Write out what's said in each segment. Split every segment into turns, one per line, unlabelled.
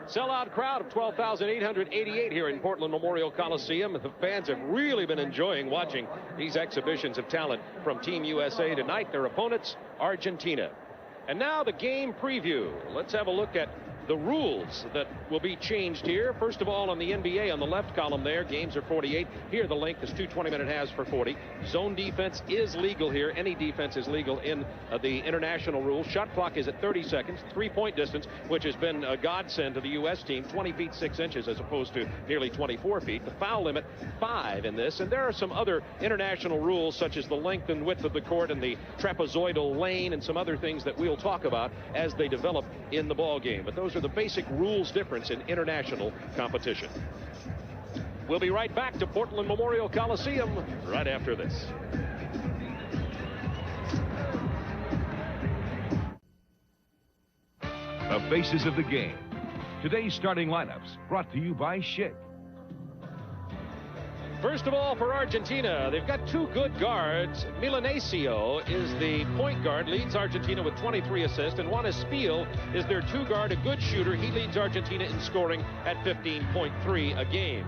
Sellout crowd of 12,888 here in Portland Memorial Coliseum. The fans have really been enjoying watching these exhibitions of talent from Team USA tonight. Their opponents, Argentina. And now the game preview. Let's have a look at the rules that will be changed here. First of all, on the NBA, on the left column there, games are 48. Here, the length is 2 20-minute halves for 40. Zone defense is legal here. Any defense is legal in the international rules. Shot clock is at 30 seconds. Three-point distance, which has been a godsend to the U.S. team, 20 feet 6 inches as opposed to nearly 24 feet. The foul limit, 5 in this. And there are some other international rules, such as the length and width of the court and the trapezoidal lane and some other things that we'll talk about as they develop in the ball game. But those are the basic rules difference in international competition. We'll be right back to Portland Memorial Coliseum right after this.
The faces of the game. Today's starting lineups brought to you by Schick.
First of all, for Argentina, they've got two good guards. Milanesio is the point guard, leads Argentina with 23 assists, and Juan Espiel is their two guard, a good shooter. He leads Argentina in scoring at 15.3 a game.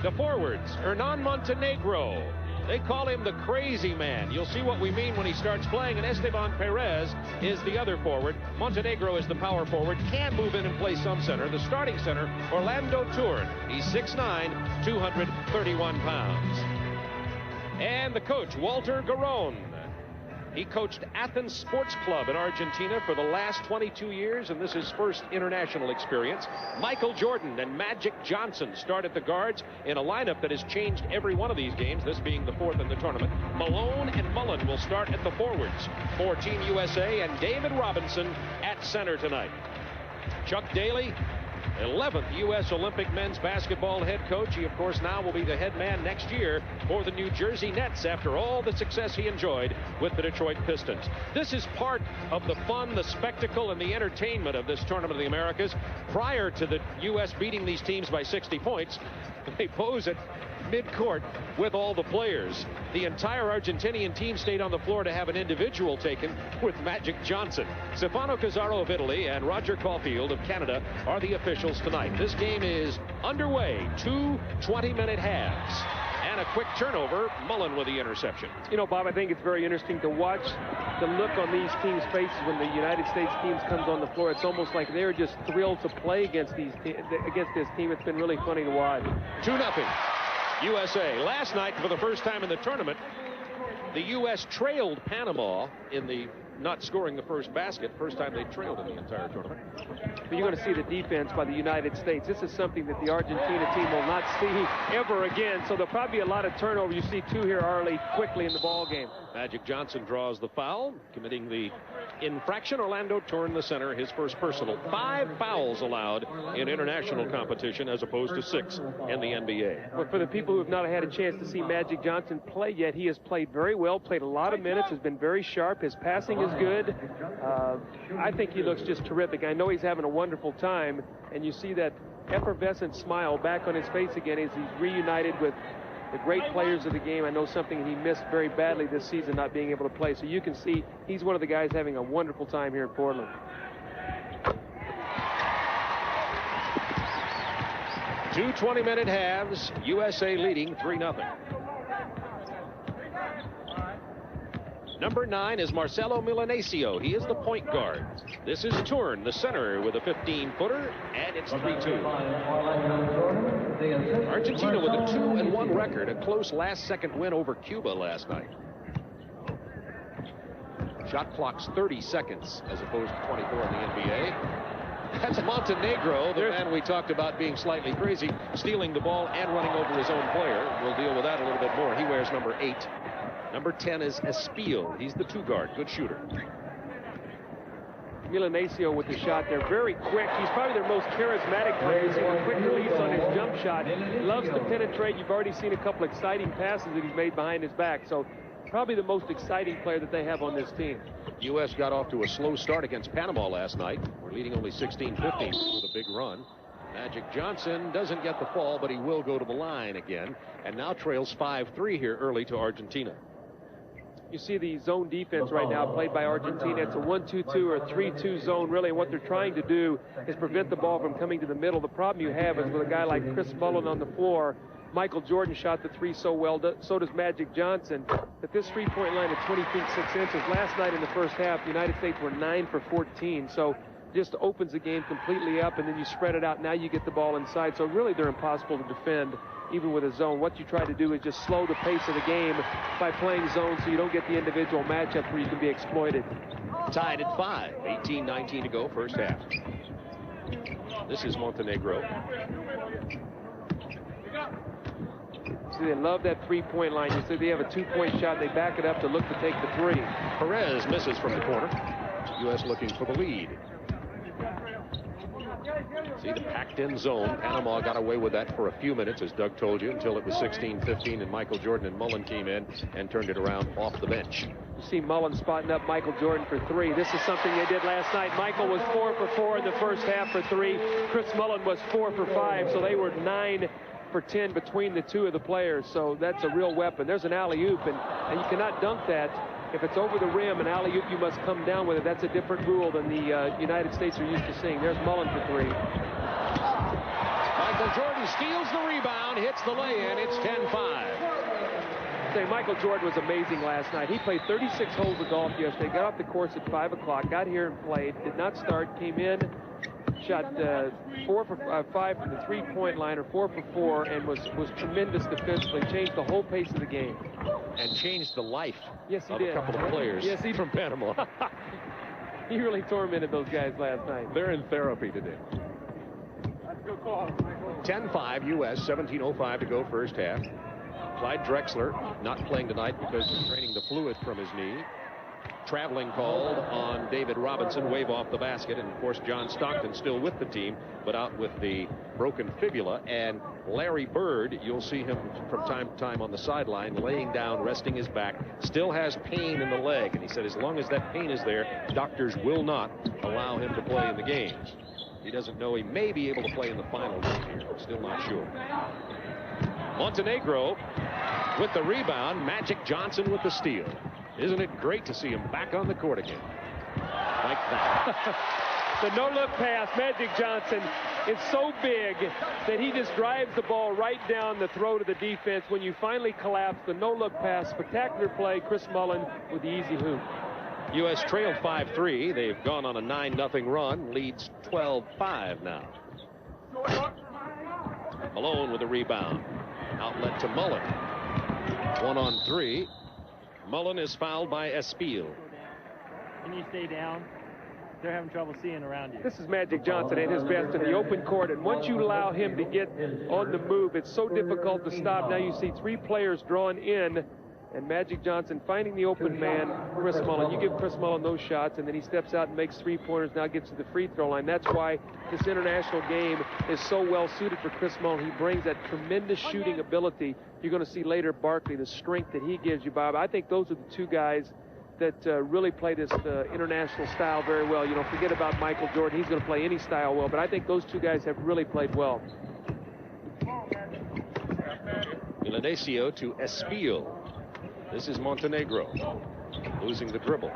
The forwards, Hernan Montenegro. They call him the crazy man. You'll see what we mean when he starts playing. And Esteban Perez is the other forward. Montenegro is the power forward. Can move in and play some center. The starting center, Orlando Turn. He's 6'9", 231 pounds. And the coach, Walter Garron. He coached Athens Sports Club in Argentina for the last 22 years, and this is his first international experience. Michael Jordan and Magic Johnson started the guards in a lineup that has changed every one of these games, this being the fourth in the tournament. Malone and Mullen will start at the forwards for Team USA, and David Robinson at center tonight. Chuck Daly, 11th U.S. Olympic men's basketball head coach. He, of course, now will be the head man next year for the New Jersey Nets after all the success he enjoyed with the Detroit Pistons. This is part of the fun, the spectacle, and the entertainment of this Tournament of the Americas. Prior to the U.S. beating these teams by 60 points, they pose at mid-court with all the players. The entire Argentinian team stayed on the floor to have an individual taken with Magic Johnson. Stefano Cazzaro of Italy and Roger Caulfield of Canada are the officials tonight. This game is underway. 2 20-minute halves. And a quick turnover. Mullen with the interception.
You know, Bob, I think it's very interesting to watch the look on these teams' faces when the United States teams comes on the floor. It's almost like they're just thrilled to play against this team. It's been really funny to watch.
2-0. USA. Last night, for the first time in the tournament, the U.S. trailed Panama in the not scoring the first basket. First time they trailed in the entire tournament.
But you're going to see the defense by the United States. This is something that the Argentina team will not see ever again. So there'll probably be a lot of turnover. You see two here early, quickly in the ball game.
Magic Johnson draws the foul, committing the infraction. Orlando Turn, the center, his first personal. 5 fouls allowed in international competition as opposed to 6 in the NBA.
But for the people who have not had a chance to see Magic Johnson play yet, he has played very well, played a lot of minutes, has been very sharp. His passing is good. I think he looks just terrific. I know he's having a wonderful time, and you see that effervescent smile back on his face again as he's reunited with the great players of the game. I know something he missed very badly this season, not being able to play. So you can see he's one of the guys having a wonderful time here in Portland.
Two 20-minute halves, USA leading 3-0. Number 9 is Marcelo Milanesio. He is the point guard. This is Turn, the center, with a 15-footer, and it's 3-2. Argentina with a 2-1 record, a close last-second win over Cuba last night. Shot clock's 30 seconds as opposed to 24 in the NBA. That's Montenegro, the man we talked about being slightly crazy, stealing the ball and running over his own player. We'll deal with that a little bit more. He wears number 8. Number 10 is Espiel. He's the 2-guard, good shooter.
Milanesio with the shot there, very quick. He's probably their most charismatic player. He's a quick release on his jump shot. Loves to penetrate. You've already seen a couple exciting passes that he's made behind his back. So probably the most exciting player that they have on this team.
U.S. got off to a slow start against Panama last night. We're leading only 16-15 with a big run. Magic Johnson doesn't get the fall, but he will go to the line again, and now trails 5-3 here early to Argentina.
You see the zone defense right now played by Argentina. It's a 1-2-2 or 3-2 zone, really, and what they're trying to do is prevent the ball from coming to the middle. The problem you have is with a guy like Chris Mullin on the floor, Michael Jordan shot the three so well, so does Magic Johnson, that this three-point line at 20 feet 6 inches. Last night in the first half, the United States were 9 for 14, so just opens the game completely up, and then you spread it out. Now you get the ball inside, so really they're impossible to defend, even with a zone. What you try to do is just slow the pace of the game by playing zone so you don't get the individual matchup where you can be exploited.
Tied at 5, 18-19 to go, first half. This is Montenegro.
See, they love that three-point line. You see they have a two-point shot, and they back it up to look to take the three.
Perez misses from the corner. U.S. looking for the lead. See the packed-in zone. Panama got away with that for a few minutes, as Doug told you, until it was 16-15, and Michael Jordan and Mullin came in and turned it around off the bench.
You see Mullin spotting up Michael Jordan for three. This is something they did last night. Michael was 4 for 4 in the first half for three. Chris Mullin was 4 for 5, so they were 9 for 10 between the two of the players, so that's a real weapon. There's an alley-oop, and you cannot dunk that. If it's over the rim, an alley-oop, you must come down with it. That's a different rule than the United States are used to seeing. There's Mullin for three.
Michael Jordan steals the rebound, hits the lay-in. It's 10-5.
Michael Jordan was amazing last night. He played 36 holes of golf yesterday, got off the course at 5 o'clock, got here and played, did not start, came in, shot 4 for 5 from the three-point line, or 4 for 4, and was tremendous defensively, changed the whole pace of the game.
And changed the life
of
a couple of players from Panama.
He really tormented those guys last night.
They're in therapy today. 10-5 U.S., 17:05 to go first half. Clyde Drexler not playing tonight because he's draining the fluid from his knee. Traveling called on David Robinson, wave off the basket, and of course John Stockton still with the team, but out with the broken fibula. And Larry Bird, you'll see him from time to time on the sideline, laying down, resting his back, still has pain in the leg, and he said as long as that pain is there, doctors will not allow him to play in the games. He doesn't know he may be able to play in the final game here, still not sure. Montenegro with the rebound, Magic Johnson with the steal. Isn't it great to see him back on the court again? Like that.
The no-look pass, Magic Johnson, is so big that he just drives the ball right down the throat of the defense. When you finally collapse, the no-look pass, spectacular play, Chris Mullin with the easy hoop.
U.S. trailed 5-3. They've gone on a 9-0 run, leads 12-5 now. Malone with the rebound. Outlet to Mullin. 1-on-3. Mullin is fouled by Espiel.
Can you stay down? They're having trouble seeing around you.
This is Magic Johnson at his best in the open court, and once you allow him to get on the move, it's so difficult to stop. Now you see three players drawn in, and Magic Johnson finding the open man, Chris Mullin. You give Chris Mullin those shots, and then he steps out and makes three-pointers, now gets to the free throw line. That's why this international game is so well suited for Chris Mullin. He brings that tremendous shooting ability. You're going to see later Barkley, the strength that he gives you, Bob. I think those are the two guys that really play this international style very well. You know, forget about Michael Jordan. He's going to play any style well, but I think those two guys have really played well.
Milanesio to Espiel. This is Montenegro losing the dribble.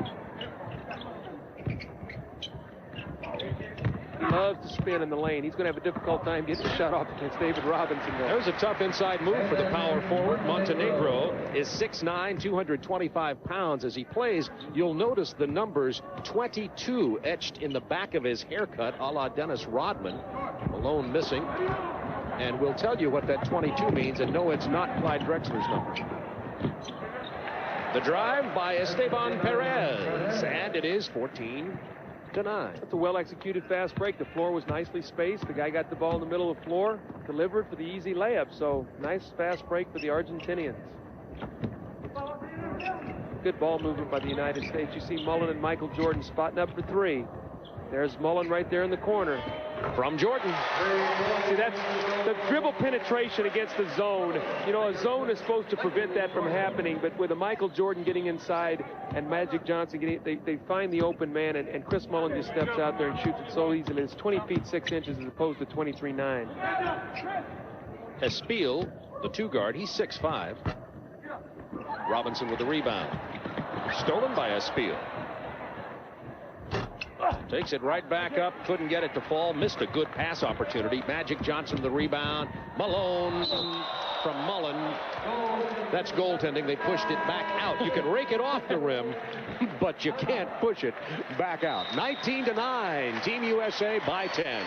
He loves to spin in the lane. He's going to have a difficult time getting a shot off against David Robinson, though.
There's a tough inside move for the power forward. Montenegro is 6'9", 225 pounds. As he plays, you'll notice the numbers 22 etched in the back of his haircut, a la Dennis Rodman. Malone missing. And we'll tell you what that 22 means, and no, it's not Clyde Drexler's number. The drive by Esteban Perez, and it is 14-9.
That's a well-executed fast break. The floor was nicely spaced. The guy got the ball in the middle of the floor, delivered for the easy layup. So nice fast break for the Argentinians. Good ball movement by the United States. You see Mullin and Michael Jordan spotting up for three. There's Mullin right there in the corner.
From Jordan.
See, that's the dribble penetration against the zone. You know, a zone is supposed to prevent that from happening, but with a Michael Jordan getting inside and Magic Johnson getting, they find the open man, and Chris Mullin just steps out there and shoots it so easily. It's 20 feet 6 inches as opposed to 23.9.
Espiel, the two guard, he's 6'5". Robinson with the rebound. Stolen by Espiel. Takes it right back up. Couldn't get it to fall. Missed a good pass opportunity. Magic Johnson the rebound. Malone from Mullen. That's goaltending. They pushed it back out. You can rake it off the rim, but you can't push it back out. 19-9. Team USA by 10.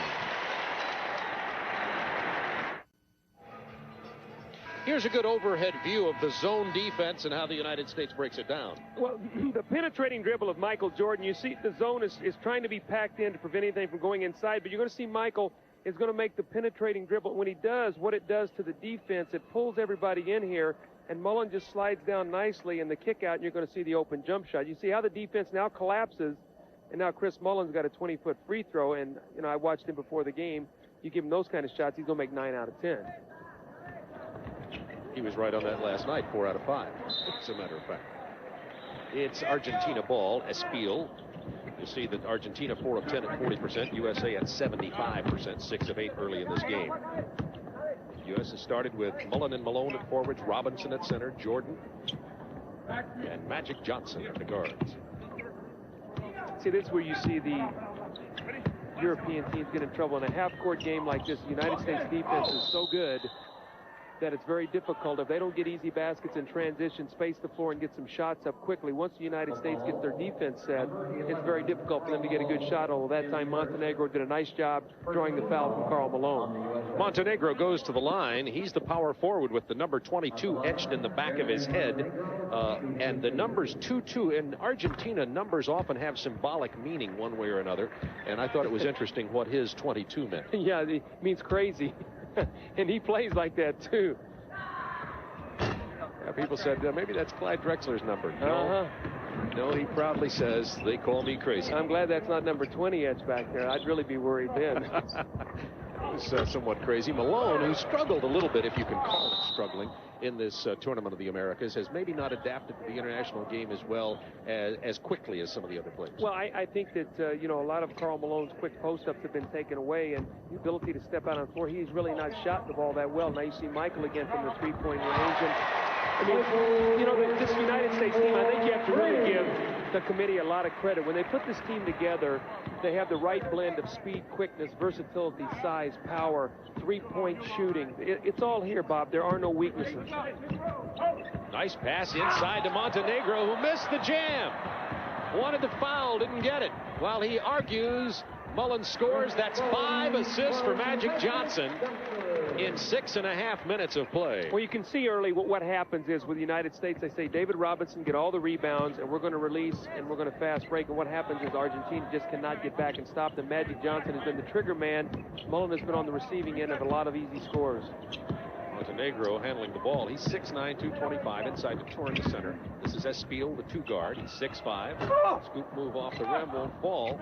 Here's a good overhead view of the zone defense and how the United States breaks it down.
Well, the penetrating dribble of Michael Jordan, you see the zone is trying to be packed in to prevent anything from going inside, but you're going to see Michael is going to make the penetrating dribble. When he does, what it does to the defense, it pulls everybody in here, and Mullen just slides down nicely in the kick out, and you're going to see the open jump shot. You see how the defense now collapses, and now Chris Mullen's got a 20-foot free throw, and, you know, I watched him before the game. You give him those kind of shots, he's going to make 9 out of 10.
He was right on that last night, 4 out of 5, as a matter of fact. It's Argentina ball. Espiel. You see that Argentina 4 of 10 at 40%. USA at 75%, 6 of 8 early in this game. U.S. has started with Mullen and Malone at forwards, Robinson at center, Jordan, and Magic Johnson at the guards.
See, this is where you see the European teams get in trouble. In a half-court game like this, the United States defense is so good that it's very difficult. If they don't get easy baskets in transition, space the floor and get some shots up quickly, once the United States gets their defense set, it's very difficult for them to get a good shot, although that time Montenegro did a nice job drawing the foul from Karl Malone.
Montenegro goes to the line. He's the power forward with the number 22 etched in the back of his head. And the numbers 2-2. In Argentina, numbers often have symbolic meaning one way or another. And I thought it was interesting what his 22 meant.
Yeah, it means crazy. And he plays like that, too.
Yeah, people said, maybe that's Clyde Drexler's number. No, he proudly says, they call me crazy.
I'm glad that's not number 20 etched back there. I'd really be worried then.
It was somewhat crazy. Malone, who struggled a little bit, if you can call it struggling, in this tournament of the Americas, has maybe not adapted to the international game as well as quickly as some of the other players.
Well, I think that, you know, a lot of Karl Malone's quick post-ups have been taken away, and the ability to step out on the floor, he's really not shot the ball that well. Now you see Michael again from the three-point range. And, I mean, you know, this United States team, I think you have to really give the committee a lot of credit. When they put this team together, they have the right blend of speed, quickness, versatility, size, power, three-point shooting. It's all here, Bob. There are no weaknesses.
Nice pass inside to Montenegro, who missed the jam. Wanted the foul, didn't get it. While he argues, Mullen scores. That's 5 assists for Magic Johnson in 6.5 minutes of play.
Well, you can see early what happens is with the United States, they say David Robinson get all the rebounds, and we're going to release, and we're going to fast break. And what happens is Argentina just cannot get back and stop them. Magic Johnson has been the trigger man. Mullen has been on the receiving end of a lot of easy scores.
Montenegro handling the ball. He's 6'9", 225, inside the Torrent center. This is Espiel, the 2 guard. He's 6'5". Scoop move off the rim, won't fall.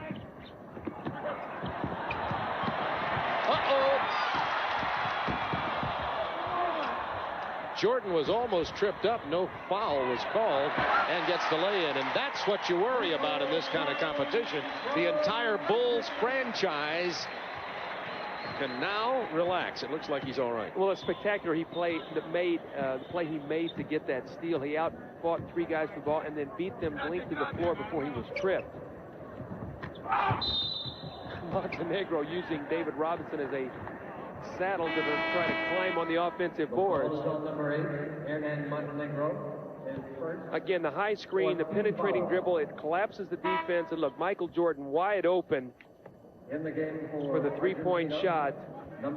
Jordan was almost tripped up. No foul was called, and gets the lay-in. And that's what you worry about in this kind of competition. The entire Bulls franchise can now relax. It looks like he's all right.
Well, it's spectacular. He played the play he made to get that steal. He outfought 3 guys for the ball and then beat them length to the floor before he was tripped. Montenegro using David Robinson as a saddle to try to climb on the offensive boards. Again, the high screen, the penetrating dribble, it collapses the defense. And look, Michael Jordan wide open for the three-point shot. And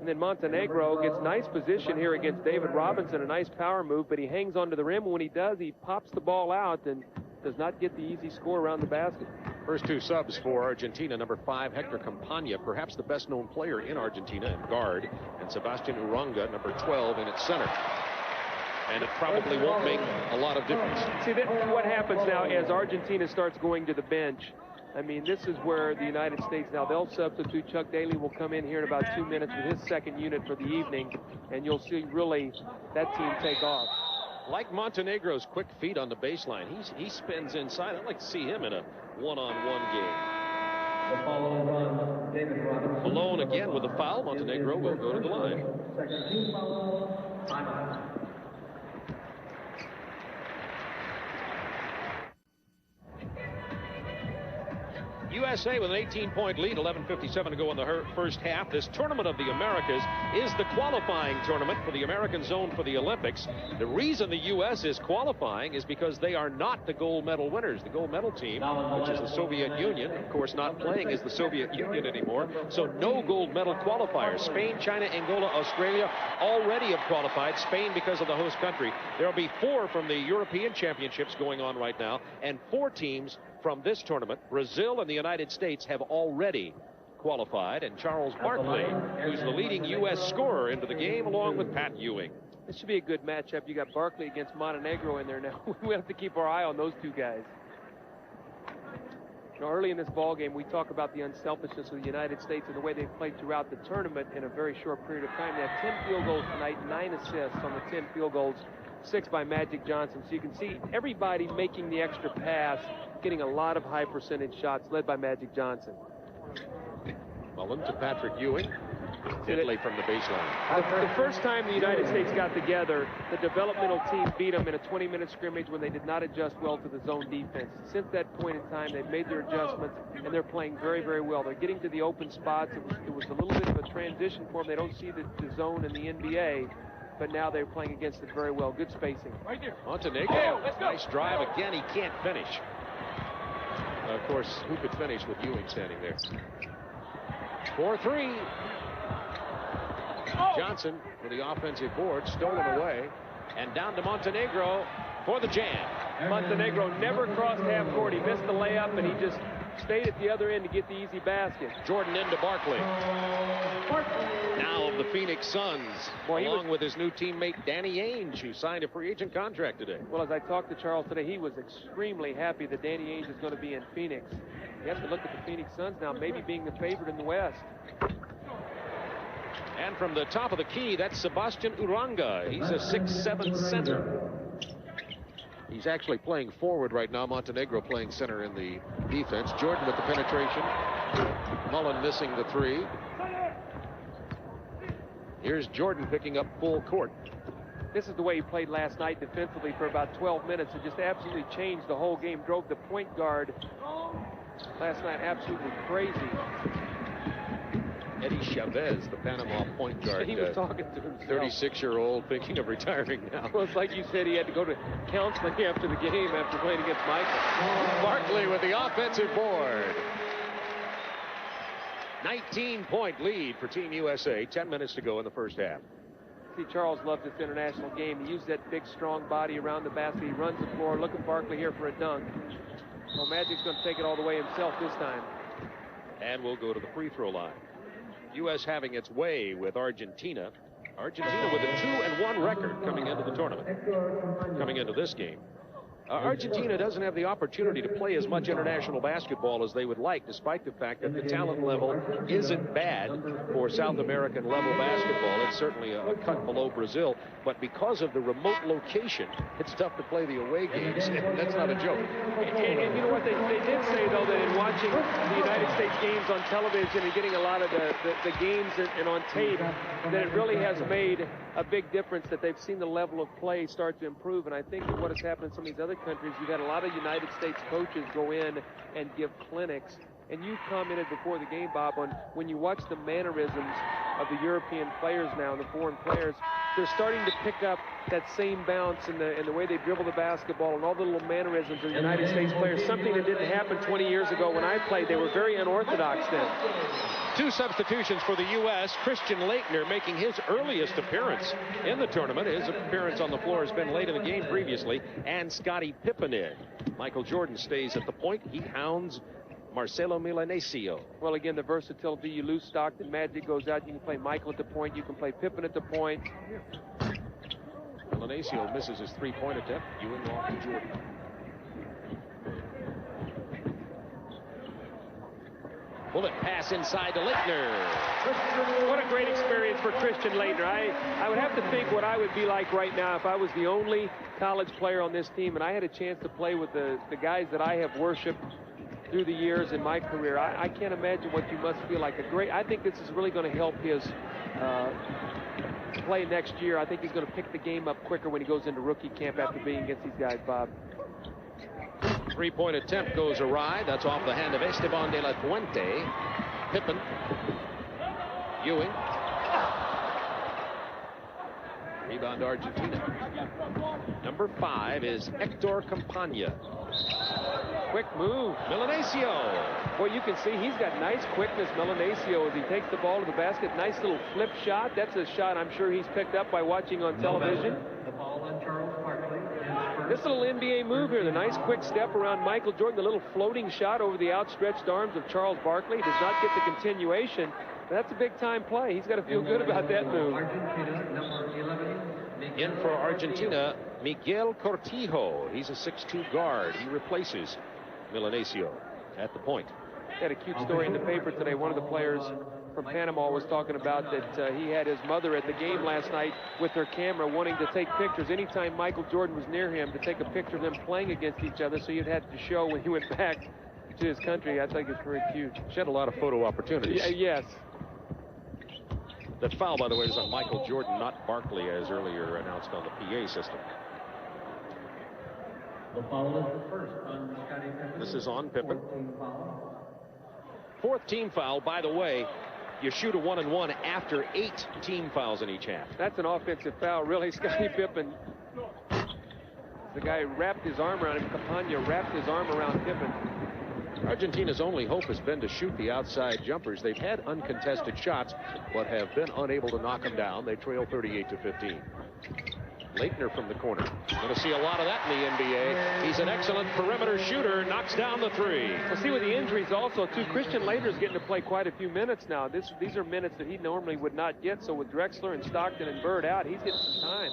then Montenegro gets nice position here against David Robinson, a nice power move, but he hangs onto the rim. When he does, he pops the ball out and does not get the easy score around the basket.
First 2 subs for Argentina. Number 5, Hector Campagna, perhaps the best known player in Argentina in guard, and Sebastian Uranga, number 12, in its center. And it probably won't make a lot of difference.
See, what happens now as Argentina starts going to the bench, I mean, this is where the United States, now they'll substitute. Chuck Daly will come in here in about 2 minutes with his second unit for the evening, and you'll see really that team take off.
Like Montenegro's quick feet on the baseline, he spins inside. I'd like to see him in a one-on-one game. Malone again with a foul. Montenegro will go to the line. USA with an 18-point lead, 11:57 to go in the first half. This Tournament of the Americas is the qualifying tournament for the American zone for the Olympics. The reason the U.S. is qualifying is because they are not the gold medal winners. The gold medal team, which is the Soviet Union, of course not playing as the Soviet Union anymore, so no gold medal qualifiers. Spain, China, Angola, Australia already have qualified. Spain because of the host country. There will be 4 from the European Championships going on right now, and 4 teams from this tournament. Brazil and the United States have already qualified, and Charles Barkley, who's the leading U.S. scorer into the game, along with Pat Ewing.
This should be a good matchup. You got Barkley against Montenegro in there now. We have to keep our eye on those two guys. Now, early in this ball game, we talk about the unselfishness of the United States and the way they've played throughout the tournament in a very short period of time. They have 10 field goals tonight, 9 assists on the 10 field goals, 6 by Magic Johnson. So you can see everybody making the extra pass, getting a lot of high percentage shots, led by Magic Johnson.
Mullen to Patrick Ewing. Deadly from the baseline.
The first time the United States got together, the developmental team beat them in a 20-minute scrimmage when they did not adjust well to the zone defense. Since that point in time, they've made their adjustments, and they're playing very, very well. They're getting to the open spots. It was a little bit of a transition for them. They don't see the zone in the NBA, but now they're playing against it very well. Good spacing.
Montenegro, nice drive again. He can't finish. Of course, who could finish with Ewing standing there? 4-3. Johnson with the offensive board, stolen away, and down to Montenegro for the jam.
Montenegro never crossed half court. He missed the layup, and he just stayed at the other end to get the easy basket.
Jordan into Barkley. Now of the Phoenix Suns, along with his new teammate Danny Ainge, who signed a free agent contract today.
Well, as I talked to Charles today, he was extremely happy that Danny Ainge is going to be in Phoenix. You have to look at the Phoenix Suns now, maybe being the favorite in the West.
And from the top of the key, that's Sebastian Uranga. He's a 6'7" center. He's actually playing forward right now. Montenegro playing center in the defense. Jordan with the penetration. Mullen missing the 3. Here's Jordan picking up full court.
This is the way he played last night defensively for about 12 minutes. It just absolutely changed the whole game. Drove the point guard last night absolutely crazy.
Eddie Chavez, the Panama point guard.
He was talking to himself.
36-year-old thinking of retiring now.
Well, it's like you said, he had to go to counseling after the game after playing against Michael.
Barkley with the offensive board. 19-point lead for Team USA. 10 minutes to go in the first half.
See, Charles loves this international game. He used that big, strong body around the basket. He runs the floor. Look at Barkley here for a dunk. Well, Magic's going to take it all the way himself this time.
And we'll go to the free throw line. U.S. having its way with Argentina. Argentina with a 2-1 record coming into the tournament, coming into this game. Argentina doesn't have the opportunity to play as much international basketball as they would like, despite the fact that the talent level isn't bad for South American level basketball. It's certainly a cut below Brazil, but because of the remote location, it's tough to play the away games. That's not a joke.
And you know what they did say, though, that in watching the United States games on television and getting a lot of the games and on tape, that it really has made a big difference, that they've seen the level of play start to improve. And I think that what has happened in some of these other countries, you've had a lot of United States coaches go in and give clinics. And you commented before the game, Bob, on when you watch the mannerisms of the European players now, and the foreign players, they're starting to pick up that same bounce in the way they dribble the basketball and all the little mannerisms of the United States players, something that didn't happen 20 years ago when I played. They were very unorthodox then.
2 substitutions for the U.S. Christian Laettner making his earliest appearance in the tournament. His appearance on the floor has been late in the game previously. And Scottie Pippen in. Michael Jordan stays at the point. He hounds Marcelo Milanesio.
Well, again, the versatility. You lose Stockton, Magic goes out. You can play Michael at the point. You can play Pippen at the point.
Milanesio misses his 3-point attempt. Ewing off to Jordan. Bullet pass inside to Laettner.
What a great experience for Christian Laettner. I would have to think what I would be like right now if I was the only college player on this team and I had a chance to play with the guys that I have worshiped through the years in my career. I can't imagine what you must feel like. I think this is really going to help his play next year. I think he's going to pick the game up quicker when he goes into rookie camp after being against these guys, Bob.
Three-point attempt goes awry. That's off the hand of Esteban de la Fuente. Pippen. Ewing. Rebound Argentina. Number 5 is Hector Campagna.
Quick move.
Milanesio.
Boy, you can see he's got nice quickness, Milanesio, as he takes the ball to the basket. Nice little flip shot. That's a shot I'm sure he's picked up by watching on television. This little NBA move here, the nice quick step around Michael Jordan, the little floating shot over the outstretched arms of Charles Barkley. Does not get the continuation. But that's a big-time play. He's got to feel good about that move.
In for Argentina, Miguel Cortijo. He's a 6'2 guard. He replaces Milanesio at the point.
Had a cute story in the paper today. One of the players from Panama was talking about that he had his mother at the game last night with her camera wanting to take pictures anytime Michael Jordan was near him, to take a picture of them playing against each other, so you'd have to show when he went back to his country. I think it's very cute.
She had a lot of photo opportunities.
Yes.
That foul, by the way, is on Michael Jordan, not Barkley, as earlier announced on the PA system.
The foul is the first on Scottie Pippen.
This is on Pippen. Fourth team foul. By the way, you shoot a 1-and-1 after 8 team fouls in each half.
That's an offensive foul, really. Scottie Pippen, the guy wrapped his arm around him. Campagna wrapped his arm around Pippen.
Argentina's only hope has been to shoot the outside jumpers. They've had uncontested shots, but have been unable to knock them down. They trail 38-15. Leitner from the corner. Going to see a lot of that in the NBA. He's an excellent perimeter shooter. Knocks down the three.
We'll see with the injuries also, too. Christian Leitner's getting to play quite a few minutes now. These are minutes that he normally would not get. So with Drexler and Stockton and Bird out, he's getting some time.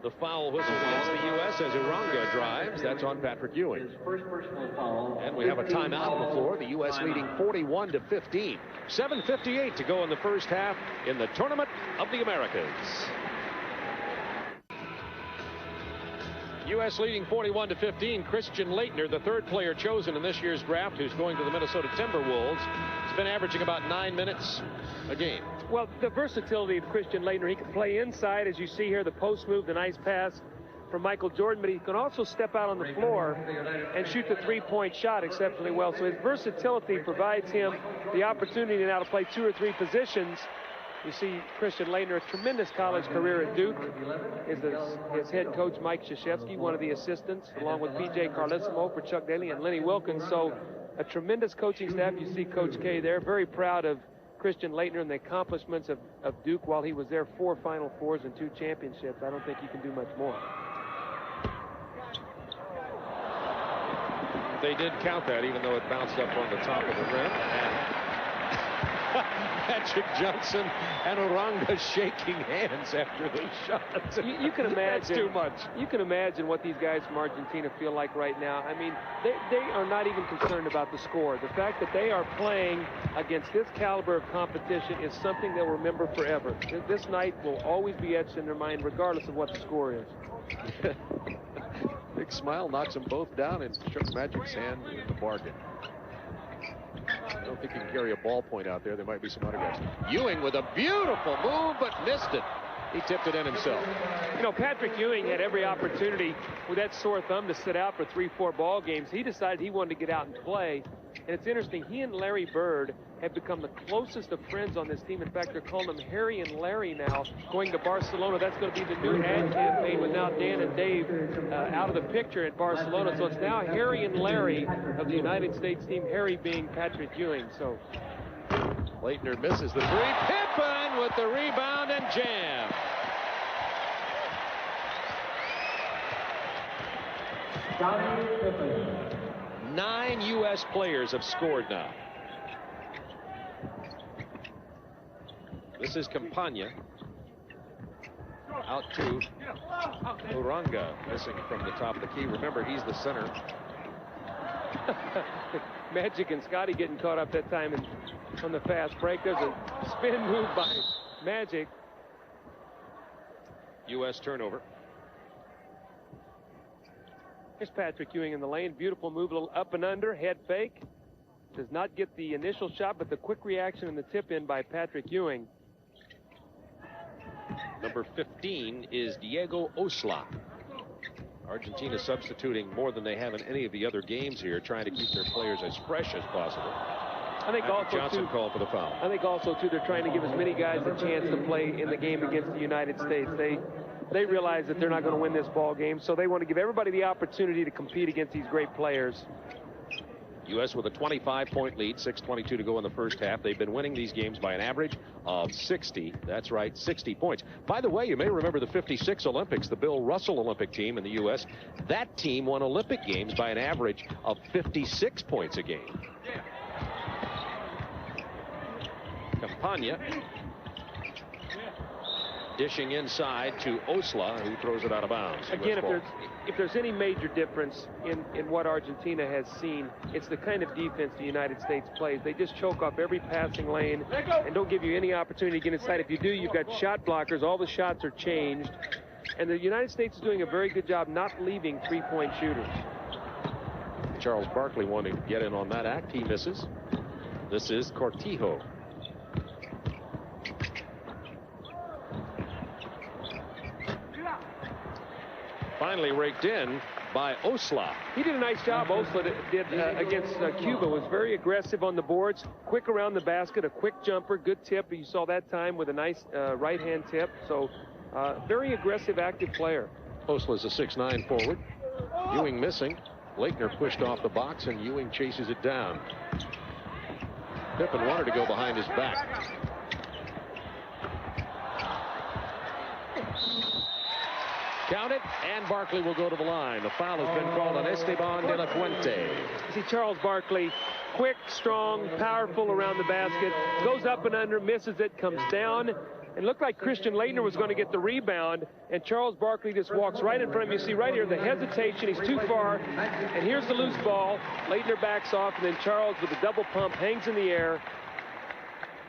The foul whistle against the U.S. as Uranga drives. That's on Patrick Ewing.
His first personal foul.
And we have a timeout on the floor. The U.S. leading 41-15. 7:58 to go in the first half in the Tournament of the Americas. U.S. leading 41-15. Christian Leitner, the third player chosen in this year's draft, who's going to the Minnesota Timberwolves, has been averaging about 9 minutes a game.
Well, the versatility of Christian Leitner, he can play inside, as you see here, the post move, the nice pass from Michael Jordan, but he can also step out on the floor and shoot the three-point shot exceptionally well. So his versatility provides him the opportunity now to play 2 or 3 positions. You see Christian Leitner, a tremendous college career at Duke. His head coach, Mike Krzyzewski, one of the assistants, along with P.J. Carlesimo for Chuck Daly and Lenny Wilkins. So a tremendous coaching staff. You see Coach K there, very proud of Christian Leitner and the accomplishments of Duke while he was there. 4 Final Fours and 2 championships. I don't think you can do much more.
They did count that, even though it bounced up on the top of the rim. And Magic Johnson and Uranga shaking hands after the shots.
You can imagine.
That's too much.
You can imagine what these guys from Argentina feel like right now. I mean, they are not even concerned about the score. The fact that they are playing against this caliber of competition is something they'll remember forever. This night will always be etched in their mind, regardless of what the score is.
Big smile knocks them both down and shook Magic's hand in the bargain. I don't think he can carry a ballpoint out there. There might be some autographs. Ewing with a beautiful move, but missed it. He tipped it in himself.
You know, Patrick Ewing had every opportunity with that sore thumb to sit out for 3-4 ball games. He decided he wanted to get out and play. And it's interesting, he and Larry Bird have become the closest of friends on this team. In fact, they're calling them Harry and Larry now, going to Barcelona. That's going to be the new ad campaign with now Dan and Dave out of the picture at Barcelona. So it's now Harry and Larry of the United States team, Harry being Patrick Ewing. So
Leitner misses the three. Pippen with the rebound and jam.
Scottie Pippen.
9 U.S. players have scored now. This is Campagna. Out to Uranga, missing from the top of the key. Remember, he's the center.
Magic and Scotty getting caught up that time on the fast break. There's a spin move by Magic.
U.S. turnover.
Here's Patrick Ewing in the lane. Beautiful move, a little up and under, head fake. Does not get the initial shot, but the quick reaction and the tip in by Patrick Ewing.
Number 15 is Diego Osla. Argentina substituting more than they have in any of the other games here, trying to keep their players as fresh as possible.
I think also
Johnson called for the foul.
I think also too they're trying to give as many guys a chance to play in the game against the United States. They realize that they're not going to win this ball game, so they want to give everybody the opportunity to compete against these great players.
U.S. with a 25-point lead, 6:22 to go in the first half. They've been winning these games by an average of 60. That's right, 60 points. By the way, you may remember the 56 Olympics, the Bill Russell Olympic team in the U.S. That team won Olympic games by an average of 56 points a game. Campagna dishing inside to Osla, who throws it out of bounds.
Again, if there's any major difference in what Argentina has seen, it's the kind of defense the United States plays. They just choke off every passing lane and don't give you any opportunity to get inside. If you do, you've got shot blockers. All the shots are changed. And the United States is doing a very good job not leaving three-point shooters.
Charles Barkley wanting to get in on that act. He misses. This is Cortijo. Finally raked in by Osla.
He did a nice job. Osla did against Cuba. Was very aggressive on the boards, quick around the basket, a quick jumper, good tip. You saw that time with a nice right-hand tip. So very aggressive, active player.
Osla's a 6'9" forward. Ewing missing. Leitner pushed off the box, and Ewing chases it down. Pippen wanted to go behind his back. Count it, and Barkley will go to the line. The foul has been called on Esteban de la Fuente.
See Charles Barkley, quick, strong, powerful around the basket, goes up and under, misses it, comes down. It looked like Christian Leitner was going to get the rebound, and Charles Barkley just walks right in front of him. You see right here the hesitation. He's too far, and here's the loose ball. Leitner backs off, and then Charles with a double pump hangs in the air.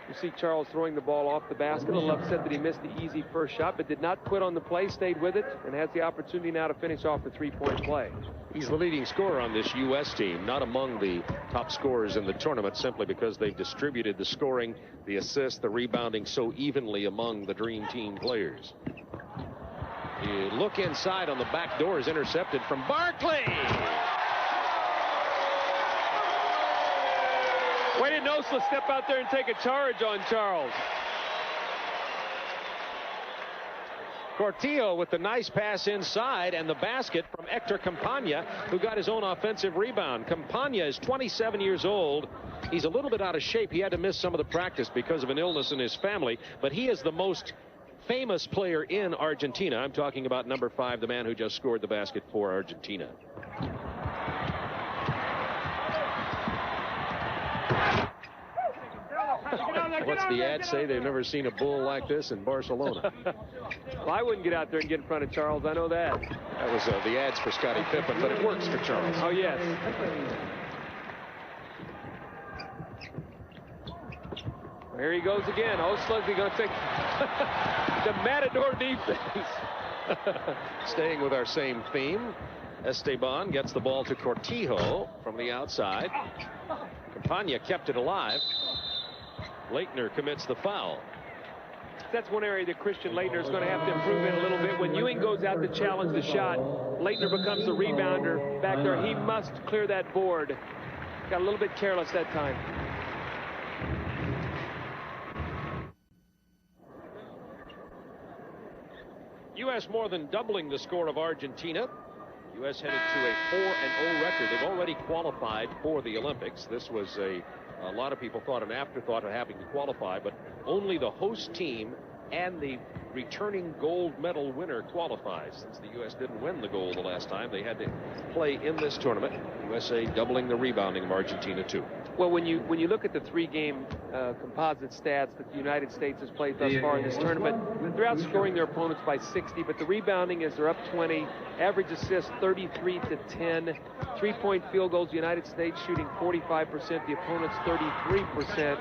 You see Charles throwing the ball off the basket. A little upset that he missed the easy first shot, but did not quit on the play, stayed with it, and has the opportunity now to finish off the three-point play.
He's the leading scorer on this U.S. team, not among the top scorers in the tournament, simply because they've distributed the scoring, the assists, the rebounding so evenly among the Dream Team players. You look inside on the back door, is intercepted from Barkley.
Why didn't Osla step out there and take a charge on Charles?
Cortijo with the nice pass inside, and the basket from Hector Campagna, who got his own offensive rebound. Campagna is 27 years old. He's a little bit out of shape. He had to miss some of the practice because of an illness in his family, but he is the most famous player in Argentina. I'm talking about number 5, the man who just scored the basket for Argentina. What's the ad say? They've never seen a bull like this in Barcelona.
Well, I wouldn't get out there and get in front of Charles. I know that.
That was the ads for Scottie Pippen, but it works for Charles.
Oh, yes. There he goes again. Osla's going to take the Matador defense.
Staying with our same theme, Esteban gets the ball to Cortijo from the outside. Campagna kept it alive. Leitner commits the foul.
That's one area that Christian Leitner is going to have to improve in a little bit. When Ewing goes out to challenge the shot, Leitner becomes the rebounder back there. He must clear that board. Got a little bit careless that time.
U.S. more than doubling the score of Argentina. U.S. headed to a 4-0 record. They've already qualified for the Olympics. This was a lot of people thought an afterthought of having to qualify, but only the host team and the returning gold medal winner qualifies. Since the U.S. didn't win the gold the last time, they had to play in this tournament. USA doubling the rebounding of Argentina, too.
Well, when you look at the three-game composite stats that the United States has played thus far in this tournament, they're outscoring their opponents by 60, but the rebounding is they're up 20, average assists 33-10, three-point field goals, the United States shooting 45%, the opponents 33%,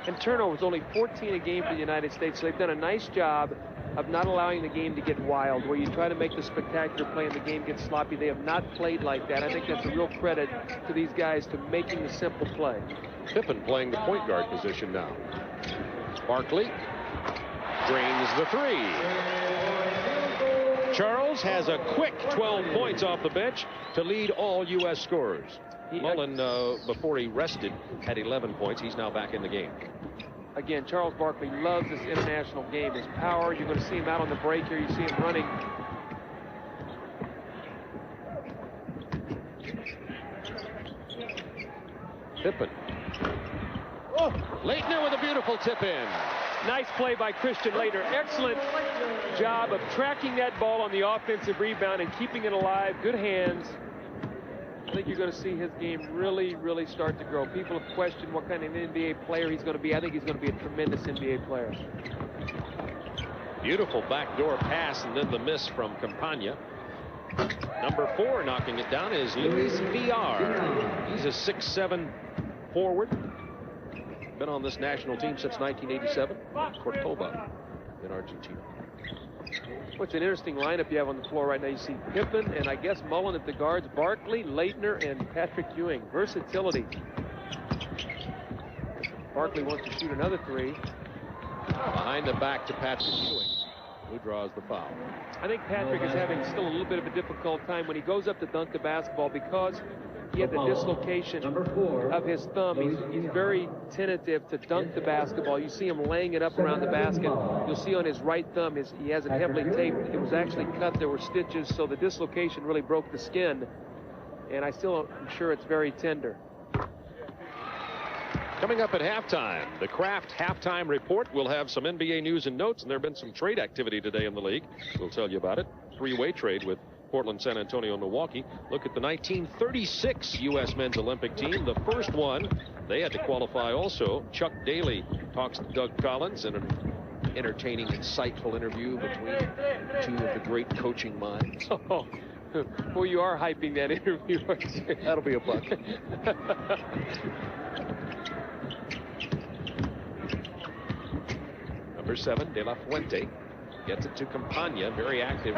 and turnovers only 14 a game for the United States. So they've done a nice job of not allowing the game to get wild, where you try to make the spectacular play and the game gets sloppy. They have not played like that. I think that's a real credit to these guys to making the simple play.
Pippen playing the point guard position now. Barkley Drains the three. Charles has a quick 12 points off the bench to lead all U.S. scorers. Mullen, before he rested, had 11 points. He's now back in the game.
Again, Charles Barkley loves this international game. His power, you're going to see him out on the break here. You see him running.
Pippen. Leitner with a beautiful tip in.
Nice play by Christian Leitner. Excellent job of tracking that ball on the offensive rebound and keeping it alive. Good hands. I think you're going to see his game really, really start to grow. People have questioned what kind of NBA player he's going to be. I think he's going to be a tremendous NBA player.
Beautiful backdoor pass, and then the miss from Campagna. Number 4 knocking it down is Luis Villar. He's a 6'7" forward. Been on this national team since 1987. Cordoba in Argentina.
What's an interesting lineup you have on the floor right now. You see Pippen and I guess Mullen at the guards, Barkley, Leitner, and Patrick Ewing. Versatility. Barkley wants to shoot another three.
Behind the back to Patrick Ewing, who draws the foul.
I think Patrick is having still a little bit of a difficult time when he goes up to dunk the basketball because he had the dislocation of his thumb. He's very tentative to dunk the basketball. You see him laying it up around the basket. You'll see on his right thumb, he has it heavily taped. It was actually cut. There were stitches, so the dislocation really broke the skin. And I still am sure it's very tender.
Coming up at halftime, the Kraft halftime report. We'll have some NBA news and notes, and there have been some trade activity today in the league. We'll tell you about it. Three-way trade with Portland, San Antonio, and Milwaukee. Look at the 1936 U.S. men's Olympic team. The first one, they had to qualify also. Chuck Daly talks to Doug Collins in an entertaining, insightful interview between two of the great coaching minds.
Oh, well, you are hyping that interview.
That'll be a buck. Number 7, De La Fuente, gets it to Campagna, very active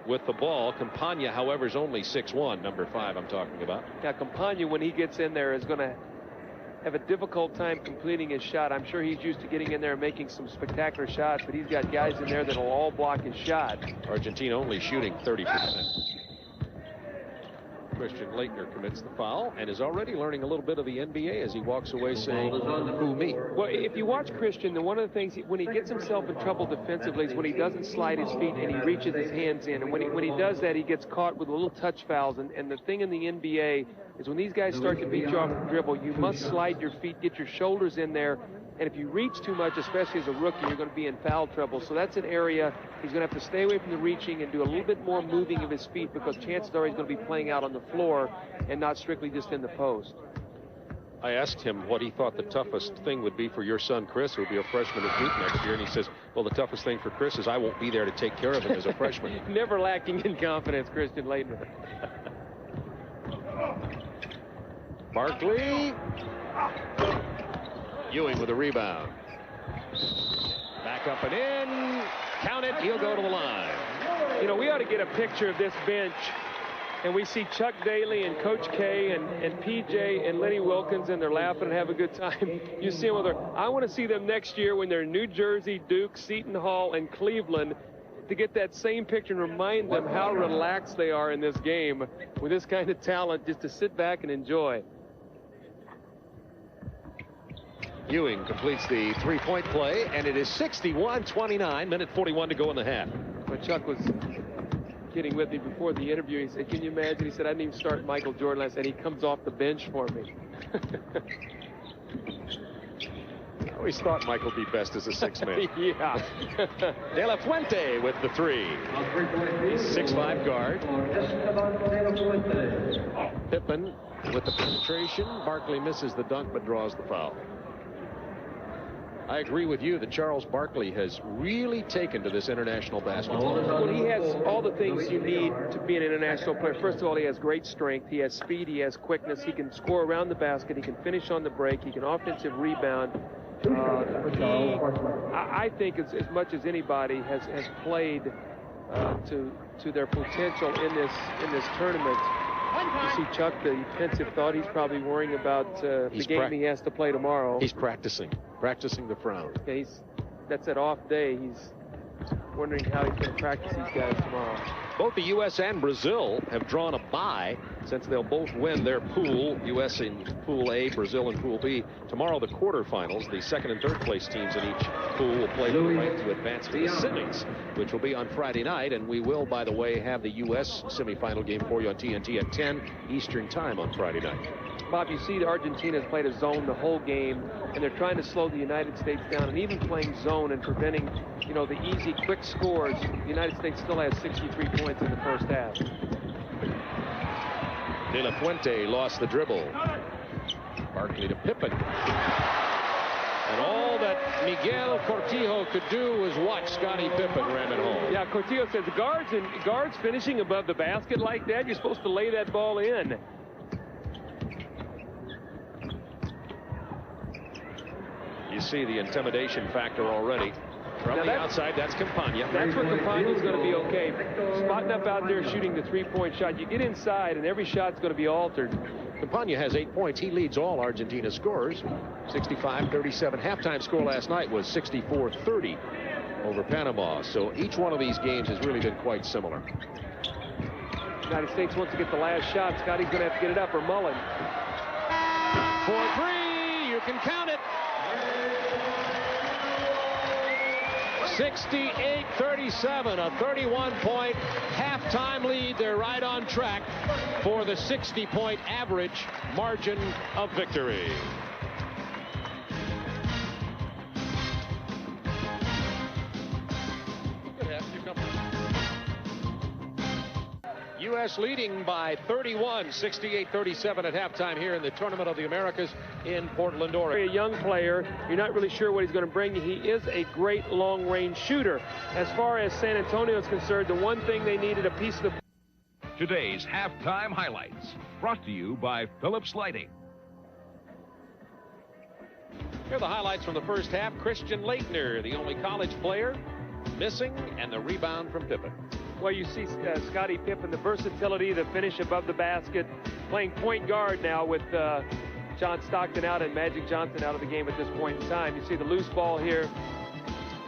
with the ball. Campagna, however, is only 6'1", number 5 I'm talking about.
Yeah, Campagna, when he gets in there, is going to have a difficult time completing his shot. I'm sure he's used to getting in there and making some spectacular shots, but he's got guys in there that will all block his shot.
Argentina only shooting 30%. Christian Leitner commits the foul and is already learning a little bit of the NBA as he walks away saying, who me?
Well, if you watch Christian, then one of the things, when he gets himself in trouble defensively is when he doesn't slide his feet and he reaches his hands in. And when he does that, he gets caught with little touch fouls. And the thing in the NBA is when these guys start to beat you off the dribble, you must slide your feet, get your shoulders in there. And if you reach too much, especially as a rookie, you're going to be in foul trouble. So that's an area he's going to have to stay away from the reaching and do a little bit more moving of his feet, because chances are he's going to be playing out on the floor and not strictly just in the post.
I asked him what he thought the toughest thing would be for your son, Chris, who will be a freshman at Duke next year. And he says, well, the toughest thing for Chris is I won't be there to take care of him as a freshman.
Never lacking in confidence, Christian Leitner.
Barkley. Ewing with a rebound. Back up and in. Count it. He'll go to the line.
You know, we ought to get a picture of this bench. And we see Chuck Daly and Coach K and PJ and Lenny Wilkins, and they're laughing and have a good time. You see them with their, I want to see them next year when they're in New Jersey, Duke, Seton Hall, and Cleveland, to get that same picture and remind them how relaxed they are in this game with this kind of talent, just to sit back and enjoy.
Ewing completes the three-point play, and it is 61-29, minute 41 to go in the half.
When Chuck was kidding with me before the interview, he said, can you imagine? He said, I didn't even start Michael Jordan last night. He comes off the bench for me.
I always thought Michael would be best as a six-man.
Yeah.
De La Fuente with the three. He's 6'5" guard. Pippen with the penetration. Barkley misses the dunk but draws the foul. I agree with you that Charles Barkley has really taken to this international basketball.
Well, he has all the things you need to be an international player. First of all, he has great strength. He has speed. He has quickness. He can score around the basket. He can finish on the break. He can offensive rebound. I think as much as anybody has played to their potential in this tournament. You see Chuck, the pensive thought he's probably worrying about the game he has to play tomorrow.
He's practicing. practicing the frown.
Yeah, that's that off day. He's wondering how he's going to practice these guys tomorrow.
Both the U.S. and Brazil have drawn a bye since they'll both win their pool. U.S. in Pool A, Brazil in Pool B. Tomorrow, the quarterfinals. The second and third place teams in each pool will play for the right to advance to the semis, which will be on Friday night. And we will, by the way, have the U.S. semifinal game for you on TNT at 10 Eastern time on Friday night.
Bob, you see Argentina has played a zone the whole game, and they're trying to slow the United States down, and even playing zone and preventing, you know, the easy, quick scores. The United States still has 63 points in the first half.
De La Fuente lost the dribble. Barkley to Pippen. And all that Miguel Cortijo could do was watch Scottie Pippen ram it home.
Yeah, Cortijo says guards finishing above the basket like that, you're supposed to lay that ball in.
You see the intimidation factor already. From the outside, that's Campagna.
That's where Campagna's going to be okay. Spotting up out there, shooting the three-point shot. You get inside, and every shot's going to be altered.
Campagna has 8 points. He leads all Argentina scorers. 65-37. Halftime score last night was 64-30 over Panama. So each one of these games has really been quite similar.
United States wants to get the last shot. Scotty's going to have to get it up, or Mullen.
For three, you can count it. 68-37, a 31-point halftime lead. They're right on track for the 60-point average margin of victory. U.S. leading by 31, 68-37 at halftime here in the Tournament of the Americas in Portland, Oregon.
A young player, you're not really sure what he's going to bring you. He is a great long-range shooter. As far as San Antonio is concerned, the one thing they needed, a piece of the...
Today's halftime highlights, brought to you by Phillips Lighting.
Here are the highlights from the first half. Christian Laettner, the only college player, missing, and the rebound from Pippen.
Well, you see Scottie Pippen, the versatility, the finish above the basket, playing point guard now with John Stockton out and Magic Johnson out of the game at this point in time. You see the loose ball here.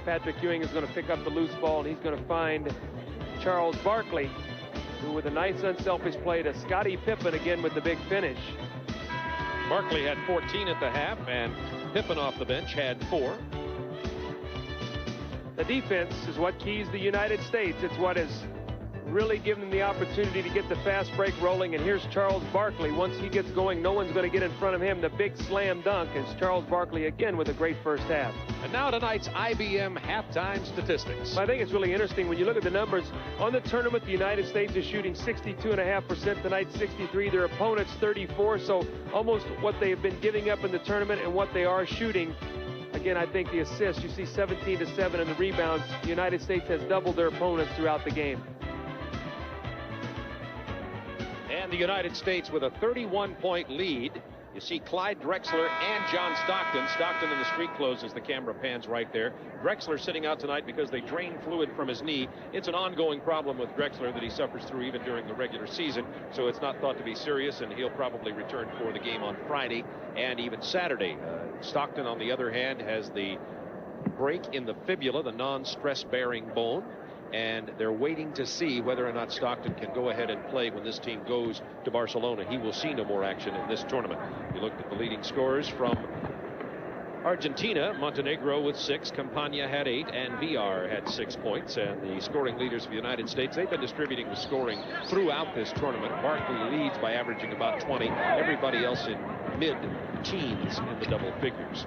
Patrick Ewing is going to pick up the loose ball, and he's going to find Charles Barkley, who with a nice unselfish play to Scottie Pippen again with the big finish.
Barkley had 14 at the half, and Pippen off the bench had 4.
The defense is what keys the United States. It's what has really given them the opportunity to get the fast break rolling. And here's Charles Barkley. Once he gets going, no one's going to get in front of him. The big slam dunk is Charles Barkley again with a great first half.
And now tonight's IBM halftime statistics.
I think it's really interesting when you look at the numbers. On the tournament, the United States is shooting 62.5% tonight, 63. Their opponents 34. So almost what they've been giving up in the tournament and what they are shooting. Again, I think the assists, you see 17-7, and the rebounds, the United States has doubled their opponents throughout the game.
And the United States with a 31-point lead. You see Clyde Drexler and John Stockton. Stockton in the street clothes as the camera pans right there. Drexler sitting out tonight because they drained fluid from his knee. It's an ongoing problem with Drexler that he suffers through even during the regular season, so it's not thought to be serious, and he'll probably return for the game on Friday and even Saturday. Stockton, on the other hand, has the break in the fibula, the non-stress-bearing bone, and they're waiting to see whether or not Stockton can go ahead and play when this team goes to Barcelona. He will see no more action in this tournament. You looked at the leading scorers from Argentina. Montenegro with 6, Campagna had 8, and Villar had 6 points. And the scoring leaders for the United States, they've been distributing the scoring throughout this tournament. Barkley leads by averaging about 20. Everybody else in mid-teens in the double figures.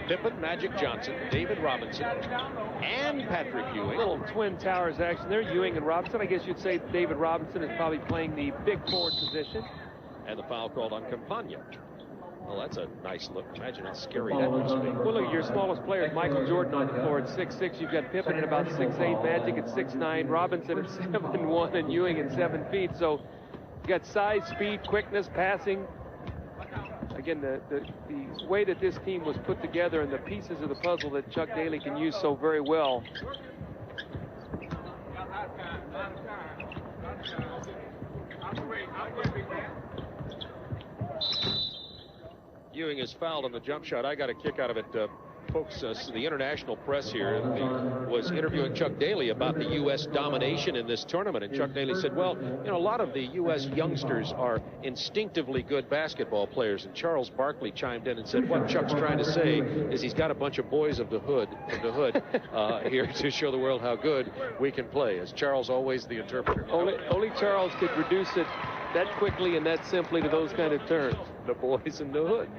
Pippen, Magic Johnson, David Robinson, and Patrick Ewing.
Little Twin Towers action there, Ewing and Robinson. I guess you'd say David Robinson is probably playing the big forward position.
And the foul called on Campagna. Well, that's a nice look. Imagine how scary that must be.
Well, look, your smallest player is Michael Jordan on the floor at 6'6". You've got Pippen at about 6'8", Magic at 6'9", Robinson at 7'1", and Ewing at 7 feet. So you got size, speed, quickness, passing. Again, the way that this team was put together and the pieces of the puzzle that Chuck Daly can use so very well.
Ewing is fouled on the jump shot. I got a kick out of it. Folks, the international press here was interviewing Chuck Daly about the U.S. domination in this tournament. And Chuck Daly said, well, you know, a lot of the U.S. youngsters are instinctively good basketball players. And Charles Barkley chimed in and said, what Chuck's trying to say is he's got a bunch of boys of the hood here to show the world how good we can play. As Charles always the interpreter.
Only Charles could reduce it that quickly and that simply to those kind of terms.
The boys in the hood.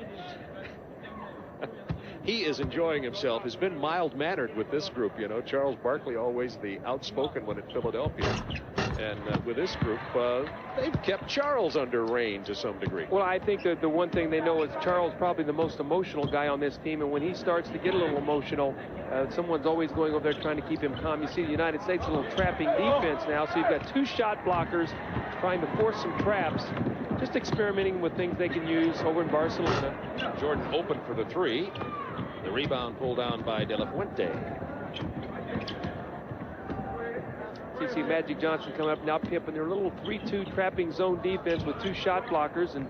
He is enjoying himself. Has been mild-mannered with this group, you know. Charles Barkley always the outspoken one at Philadelphia. And with this group, they've kept Charles under rein to some degree.
Well, I think that the one thing they know is Charles probably the most emotional guy on this team. And when he starts to get a little emotional, someone's always going over there trying to keep him calm. You see the United States a little trapping defense now. So you've got two shot blockers trying to force some traps. Just experimenting with things they can use over in Barcelona.
Jordan open for the three. The rebound pulled down by De La Fuente.
So you see Magic Johnson come up now, Pip, and their little 3-2 trapping zone defense with two shot blockers and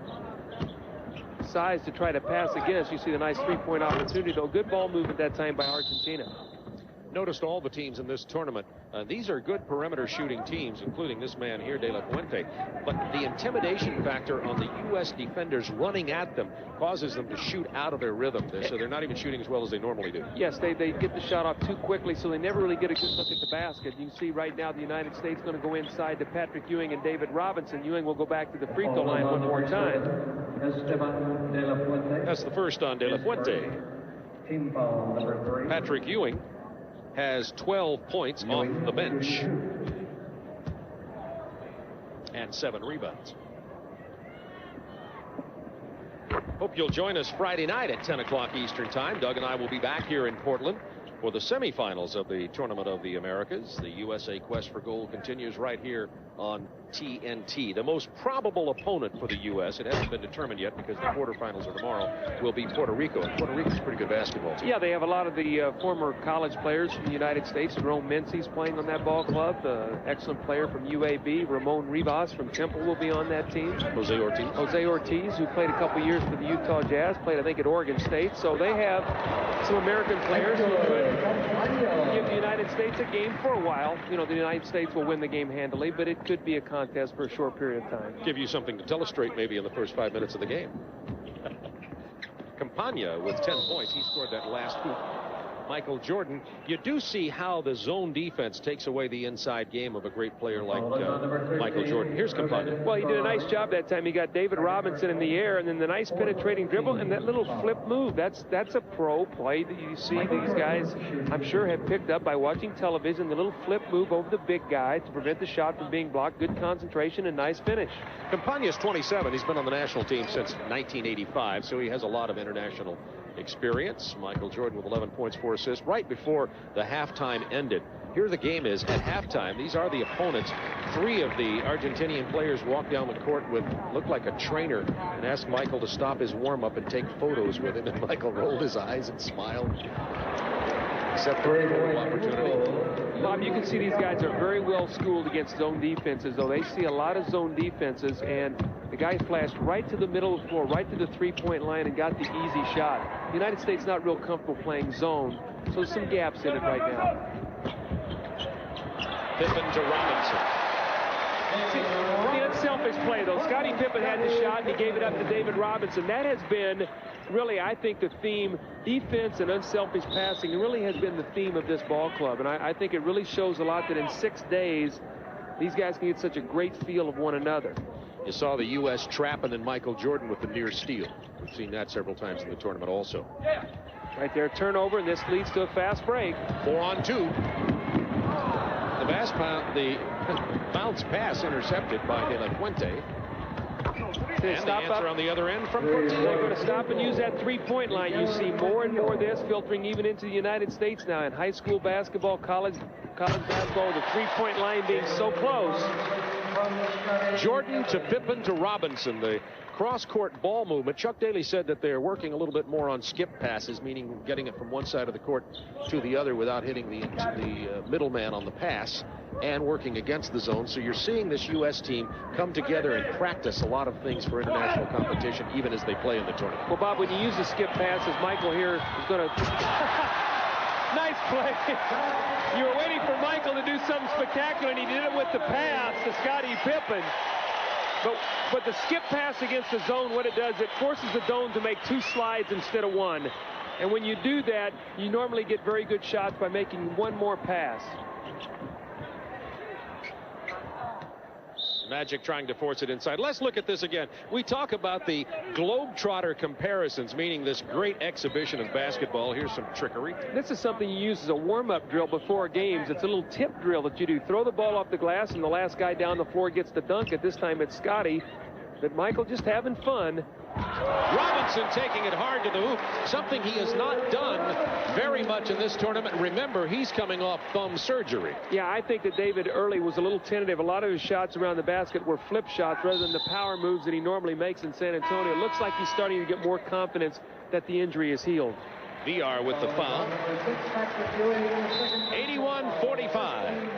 size to try to pass against. You see the nice three-point opportunity, though. Good ball movement that time by Argentina.
Noticed all the teams in this tournament. These are good perimeter shooting teams, including this man here, De La Fuente. But the intimidation factor on the U.S. defenders running at them causes them to shoot out of their rhythm. So they're not even shooting as well as they normally do.
Yes, they get the shot off too quickly, so they never really get a good look at the basket. You can see right now the United States going to go inside to Patrick Ewing and David Robinson. Ewing will go back to the free throw line one more time.
That's the first on De La Fuente.
Team foul number 3.
Patrick Ewing has 12 points off the bench and 7 rebounds. Hope you'll join us Friday night at 10 o'clock Eastern Time. Doug and I will be back here in Portland for the semifinals of the Tournament of the Americas. The USA quest for gold continues right here on TNT. The most probable opponent for the U.S., it hasn't been determined yet because the quarterfinals are tomorrow, will be Puerto Rico. And Puerto Rico's a pretty good basketball team.
Yeah, they have a lot of the former college players from the United States. Jerome Mencey's playing on that ball club. Excellent player from UAB. Ramon Rivas from Temple will be on that team.
Jose Ortiz,
who played a couple years for the Utah Jazz, played, I think, at Oregon State. So they have some American players who could give the United States a game for a while. You know, the United States will win the game handily, but it could be a contest for a short period of time.
Give you something to illustrate maybe in the first 5 minutes of the game. Campagna with 10 points. He scored that last hoop. Michael Jordan. You do see how the zone defense takes away the inside game of a great player like Michael Jordan. Here's Campagna.
Well, he did a nice job that time. He got David Robinson in the air, and then the nice penetrating dribble and that little flip move. That's a pro play that you see these guys, I'm sure, have picked up by watching television. The little flip move over the big guy to prevent the shot from being blocked. Good concentration and nice finish.
Campagna's 27. He's been on the national team since 1985, so he has a lot of international experience. Michael Jordan with 11 points, 4 assists right before the halftime ended. Here the game is at halftime. These are the opponents. 3 of the Argentinian players walked down the court with, looked like a trainer, and asked Michael to stop his warm-up and take photos with him, and Michael rolled his eyes and smiled. Except for the opportunity.
Bob, you can see these guys are very well schooled against zone defenses, though. They see a lot of zone defenses, and the guy flashed right to the middle of the floor, right to the three-point line, and got the easy shot. The United States not real comfortable playing zone, so there's some gaps in it right now.
Pippen to Robinson.
See, the unselfish play, though. Scottie Pippen had the shot, and he gave it up to David Robinson. That has been really, I think, the theme. Defense and unselfish passing really has been the theme of this ball club, and I think it really shows a lot that in 6 days, these guys can get such a great feel of one another.
You saw the U.S. trap and then Michael Jordan with the near steal. We've seen that several times in the tournament also.
Right there, turnover, and this leads to a fast break.
4-on-2. The bounce pass intercepted by De La Fuente. And the answer on the other end from Cortez.
They're going to stop and use that three-point line. You see more and more of this filtering even into the United States now in high school basketball, college basketball, the three-point line being so close.
Jordan to Pippen to Robinson, the cross-court ball movement. Chuck Daly said that they're working a little bit more on skip passes, meaning getting it from one side of the court to the other without hitting the middleman on the pass, and working against the zone. So you're seeing this U.S. team come together and practice a lot of things for international competition, even as they play in the tournament.
Well, Bob, when you use the skip passes, Michael here is going to... Nice play. You were waiting for Michael to do something spectacular, and he did it with the pass to Scottie Pippen. But the skip pass against the zone, what it does, it forces the zone to make 2 slides instead of 1. And when you do that, you normally get very good shots by making 1 more pass.
Magic trying to force it inside. Let's look at this again. We talk about the globetrotter comparisons, meaning this great exhibition of basketball. Here's some trickery.
This is something you use as a warm-up drill before games. It's a little tip drill that you do. Throw the ball off the glass, and the last guy down the floor gets the dunk. At this time, it's Scottie. But Michael just having fun.
Robinson taking it hard to the hoop, something he has not done very much in this tournament. Remember, he's coming off thumb surgery.
Yeah, I think that David early was a little tentative. A lot of his shots around the basket were flip shots rather than the power moves that he normally makes in San Antonio. It looks like he's starting to get more confidence that the injury is healed.
VR with the foul. 81-45.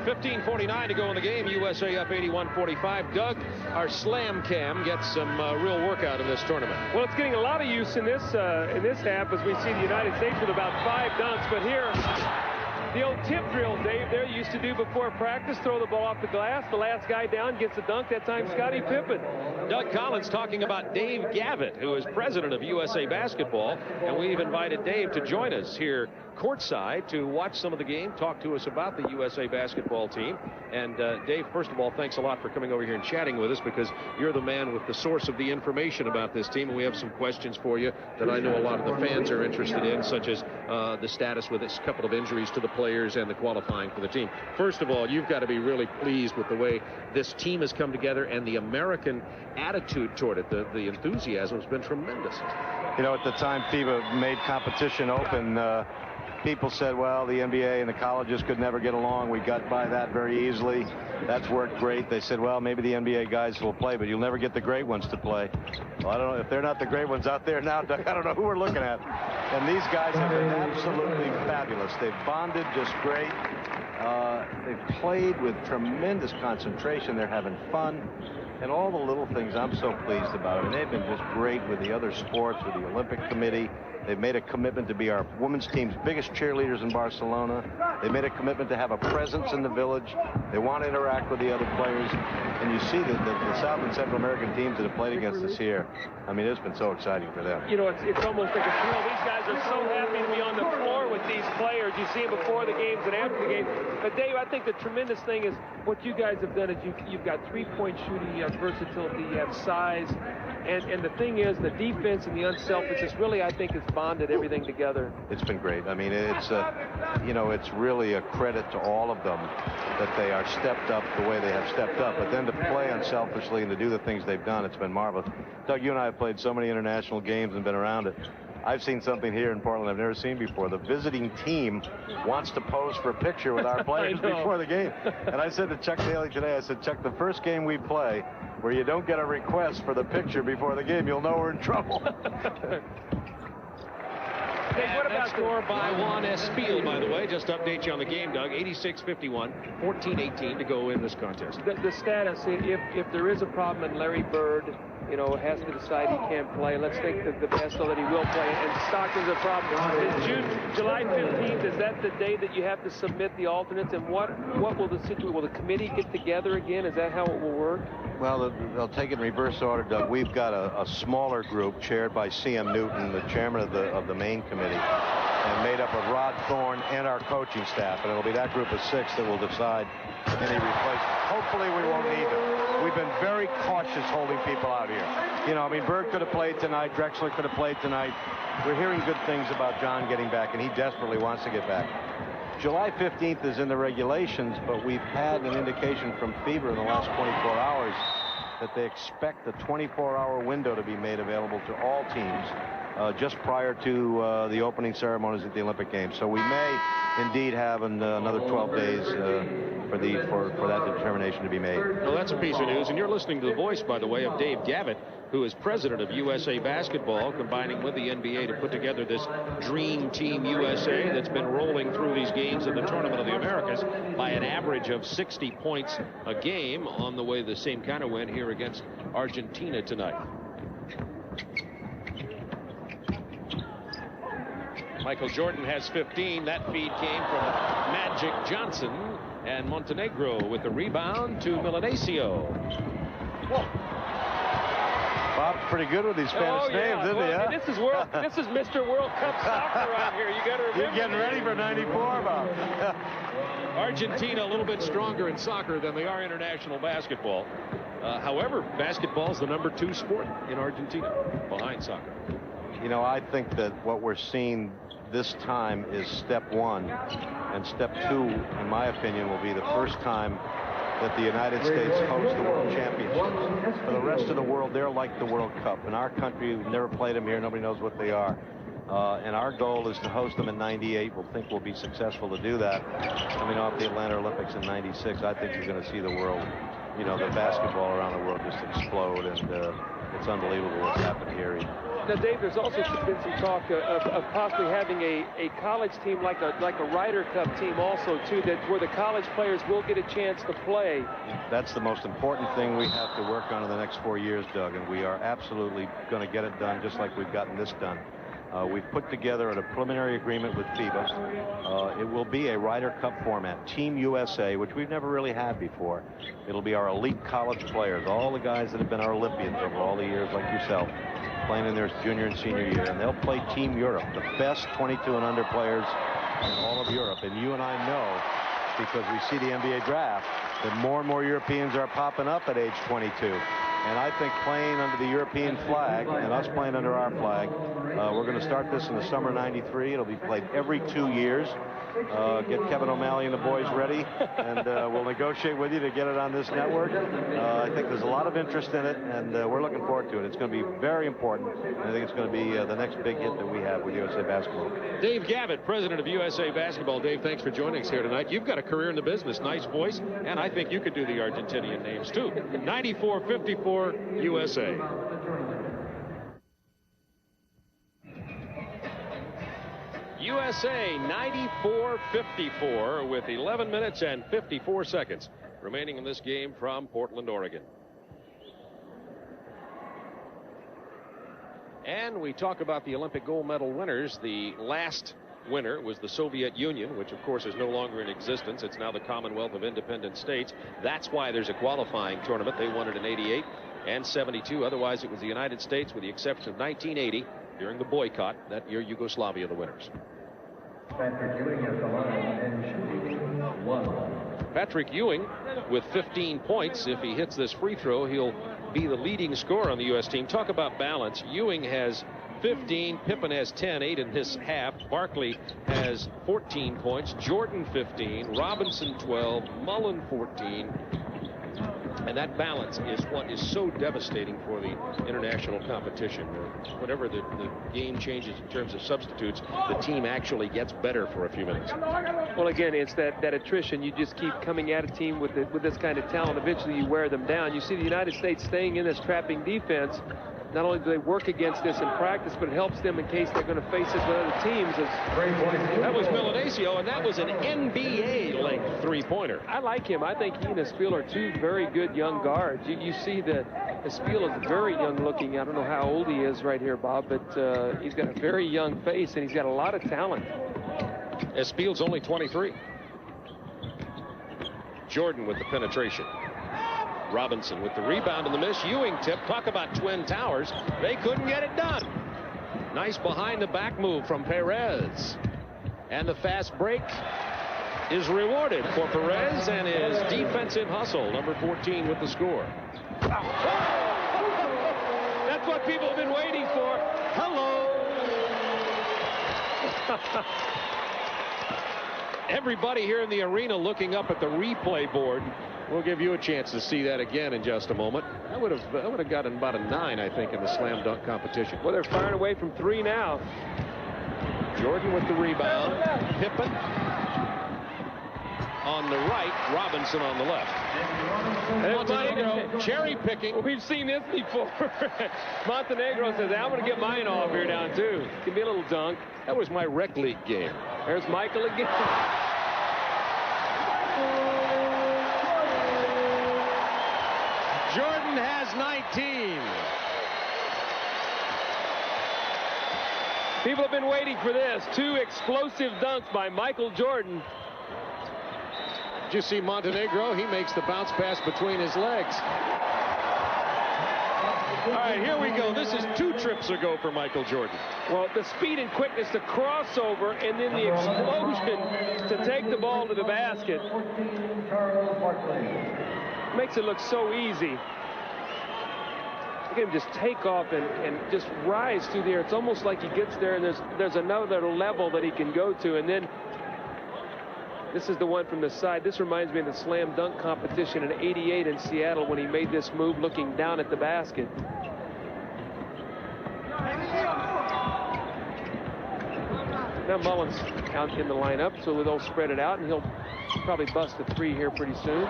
15:49 to go in the game. USA up 81-45. Doug, our slam cam gets some real workout in this tournament.
Well, it's getting a lot of use in this half as we see the United States with about 5 dunks. But here, the old tip drill, Dave, there used to do before practice, throw the ball off the glass. The last guy down gets a dunk. That time, Scottie Pippen.
Doug Collins talking about Dave Gavitt, who is president of USA Basketball. And we've invited Dave to join us here courtside to watch some of the game, talk to us about the USA basketball team. And Dave, first of all, thanks a lot for coming over here and chatting with us, because you're the man with the source of the information about this team, and we have some questions for you that I know a lot of the fans are interested in, such as the status with a couple of injuries to the players and the qualifying for the team. First of all, you've got to be really pleased with the way this team has come together and the American attitude toward it. The enthusiasm has been tremendous.
You know, at the time FIBA made competition open, people said, well, the NBA and the colleges could never get along. We got by that very easily. That's worked great. They said, well, maybe the NBA guys will play, but you'll never get the great ones to play. Well, I don't know if they're not the great ones out there now, Doug. I don't know who we're looking at. And these guys have been absolutely fabulous. They've bonded just great. They've played with tremendous concentration. They're having fun. And all the little things I'm so pleased about. I mean, they've been just great with the other sports, with the Olympic Committee. They've made a commitment to be our women's team's biggest cheerleaders in Barcelona. They made a commitment to have a presence in the village. They want to interact with the other players. And you see that the South and Central American teams that have played against us here, I mean, it's been so exciting for them.
You know, it's almost like a thrill. These guys are so happy to be on the floor with these players. You see them before the games and after the game. But, Dave, I think the tremendous thing is what you guys have done is you've got three-point shooting, you have versatility, you have size. And the thing is, the defense and the unselfishness really, I think, has bonded everything together. It's been great. I mean, it's you know, it's really a credit to all of them that they are stepped up the way they have stepped up. But then to play unselfishly and to do the things they've done, it's been marvelous. Doug, you and I have played so many international games and been around it. I've seen something here in Portland I've never seen before. The visiting team wants to pose for a picture with our players before the game. And I said to Chuck Daly today, I said, Chuck, the first game we play where you don't get a request for the picture before the game, you'll know we're in trouble.
Hey, what about score by Juan Espiel, by the way? Just to update you on the game, Doug. 86-51, 14-18 to go in this contest.
The status, if there is a problem and Larry Bird, you know, has to decide he can't play, let's think the best so that he will play. And Stockton's a problem. July 15th, is that the day that you have to submit the alternates? And what will the situation? Will the committee get together again? Is that how it will work?
Well, they'll take it in reverse order, Doug. We've got a smaller group chaired by C.M. Newton, the chairman of the main committee, and made up of Rod Thorne and our coaching staff. And it'll be that group of 6 that will decide any replacement. Hopefully we won't need them. We've been very cautious holding people out here. You know, I mean, Bird could have played tonight. Drexler could have played tonight. We're hearing good things about John getting back, and he desperately wants to get back. July 15th is in the regulations, but we've had an indication from FIBA in the last 24 hours that they expect a 24-hour window to be made available to all teams. just prior to the opening ceremonies at the Olympic Games. So we may indeed have another 12 days for that determination to be made.
Well, that's a piece of news. And you're listening to the voice, by the way, of Dave Gavitt, who is president of USA Basketball, combining with the NBA to put together this Dream Team USA that's been rolling through these games in the Tournament of the Americas by an average of 60 points a game, on the way the same kind of win here against Argentina tonight. Michael Jordan has 15. That feed came from Magic Johnson, and Montenegro with the rebound to Milanesiio. Whoa.
Bob's pretty good with these Spanish names, isn't he? Huh?
This is Mr. World Cup soccer around here. You got to remember.
You're getting ready for '94, Bob.
Argentina a little bit stronger in soccer than they are international basketball. However, basketball is the #2 sport in Argentina, behind soccer.
You know, I think that what we're seeing this time is step one, and step two, in my opinion, will be the first time that the United States hosts the World Championships. For the rest of the world, they're like the World Cup. In our country, we've never played them here. Nobody knows what they are. And our goal is to host them in '98. We'll think we'll be successful to do that. Coming off the Atlanta Olympics in '96, I think you're going to see the world, you know, the basketball around the world just explode, and it's unbelievable what's happened here.
Now, Dave, there's also been some talk of possibly having a college team like a Ryder Cup team also, too, where the college players will get a chance to play.
That's the most important thing we have to work on in the next 4 years, Doug, and we are absolutely going to get it done just like we've gotten this done. We've put together a preliminary agreement with FIBA. It will be a Ryder Cup format, Team USA, which we've never really had before. It'll be our elite college players, all the guys that have been our Olympians over all the years, like yourself, playing in their junior and senior year, and they'll play Team Europe, the best 22 and under players in all of Europe. And you and I know, because we see the NBA draft, that more and more Europeans are popping up at age 22. And I think playing under the European flag and us playing under our flag, we're going to start this in the summer '93. It'll be played every 2 years. Get Kevin O'Malley and the boys ready, and we'll negotiate with you to get it on this network. I think there's a lot of interest in it, and we're looking forward to it. It's going to be very important, and I think it's going to be the next big hit that we have with USA Basketball.
Dave Gavitt, president of USA Basketball. Dave, thanks for joining us here tonight. You've got a career in the business, nice voice, and I think you could do the Argentinian names too. 94-54 USA. USA 94-54 with 11 minutes and 54 seconds remaining in this game from Portland, Oregon. And we talk about the Olympic gold medal winners. The last winner was the Soviet Union, which of course is no longer in existence. It's now the Commonwealth of Independent States. That's why there's a qualifying tournament. They won it in '88 and '72. Otherwise, it was the United States, with the exception of 1980 during the boycott. That year, Yugoslavia, the winners.
Patrick Ewing at the line and shooting 1.
Patrick Ewing with 15 points. If he hits this free throw, he'll be the leading scorer on the U.S. team. Talk about balance. Ewing has 15. Pippen has 10, 8 in his half. Barkley has 14 points. Jordan 15. Robinson 12. Mullen 14. And that balance is what is so devastating for the international competition. Whenever the game changes in terms of substitutes, the team actually gets better for a few minutes.
Well, again, it's that attrition. You just keep coming at a team with this kind of talent. Eventually, you wear them down. You see the United States staying in this trapping defense. Not only do they work against this in practice, but it helps them in case they're going to face it with other teams.
That was Milanesiio, and that was an NBA-length three-pointer.
I like him. I think he and Espiel are two very good young guards. You see that Espiel is very young-looking. I don't know how old he is right here, Bob, but he's got a very young face, and he's got a lot of talent.
Espiel's only 23. Jordan with the penetration. Robinson with the rebound and the miss. Ewing tip. Talk about Twin Towers. They couldn't get it done. Nice behind the back move from Perez. And the fast break is rewarded for Perez and his defensive hustle. Number 14 with the score. That's what people have been waiting for. Hello. Everybody here in the arena looking up at the replay board. We'll give you a chance to see that again in just a moment. I would have gotten about a 9, I think, in the slam dunk competition.
Well, they're firing away from 3 now.
Jordan with the rebound. Pippen on the right. Robinson on the left. Montenegro cherry picking.
Well, we've seen this before. Montenegro says, I'm going to get mine off here down too. Give me a little dunk.
That was my rec league game.
There's Michael again.
Jordan has 19.
People have been waiting for this. 2 explosive dunks by Michael Jordan.
Did you see Montenegro? He makes the bounce pass between his legs. All right, here we go. This is 2 trips ago for Michael Jordan.
Well, the speed and quickness, the crossover, and then the explosion to take the ball to the basket. Makes it look so easy. Look at him just take off and just rise through the air. It's almost like he gets there and there's another level that he can go to. And then this is the one from the side. This reminds me of the slam dunk competition in '88 in Seattle when he made this move looking down at the basket. Now Mullins out in the lineup, so they'll spread it out, and he'll probably bust a 3 here pretty soon.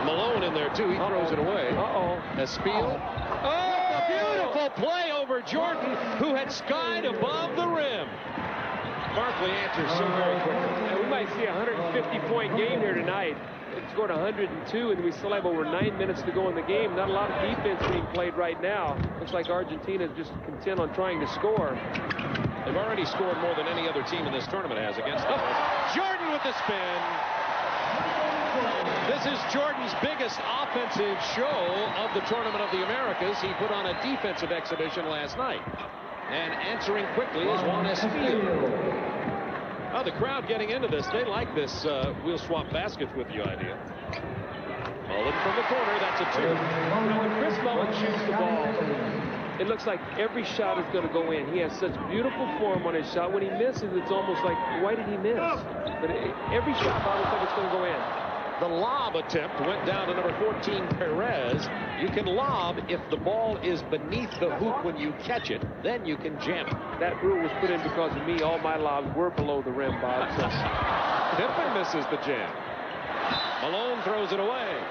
Malone in there too. He throws it away. A steal. Oh, beautiful play over Jordan, who had skied above the rim. Barkley answers so very quickly.
And we might see a 150-point game here tonight. It scored 102, and we still have over 9 minutes to go in the game. Not a lot of defense being played right now. Looks like Argentina is just content on trying to score.
They've already scored more than any other team in this tournament has against them. Jordan with the spin. This is Jordan's biggest offensive show of the Tournament of the Americas. He put on a defensive exhibition last night. And answering quickly is Juan Espino. Oh, the crowd getting into this. They like this we'll swap baskets with you idea. Mullen from the corner. That's a 2.
Now, when Chris Mullen shoots the ball, it looks like every shot is going to go in. He has such beautiful form on his shot. When he misses, it's almost like, why did he miss? But every shot looks like it's going to go in.
The lob attempt went down to number 14, Perez. You can lob if the ball is beneath the hoop when you catch it. Then you can jam it.
That rule was put in because of me. All my lobs were below the rim, Bob. So.
Pippen misses the jam. Malone throws it away.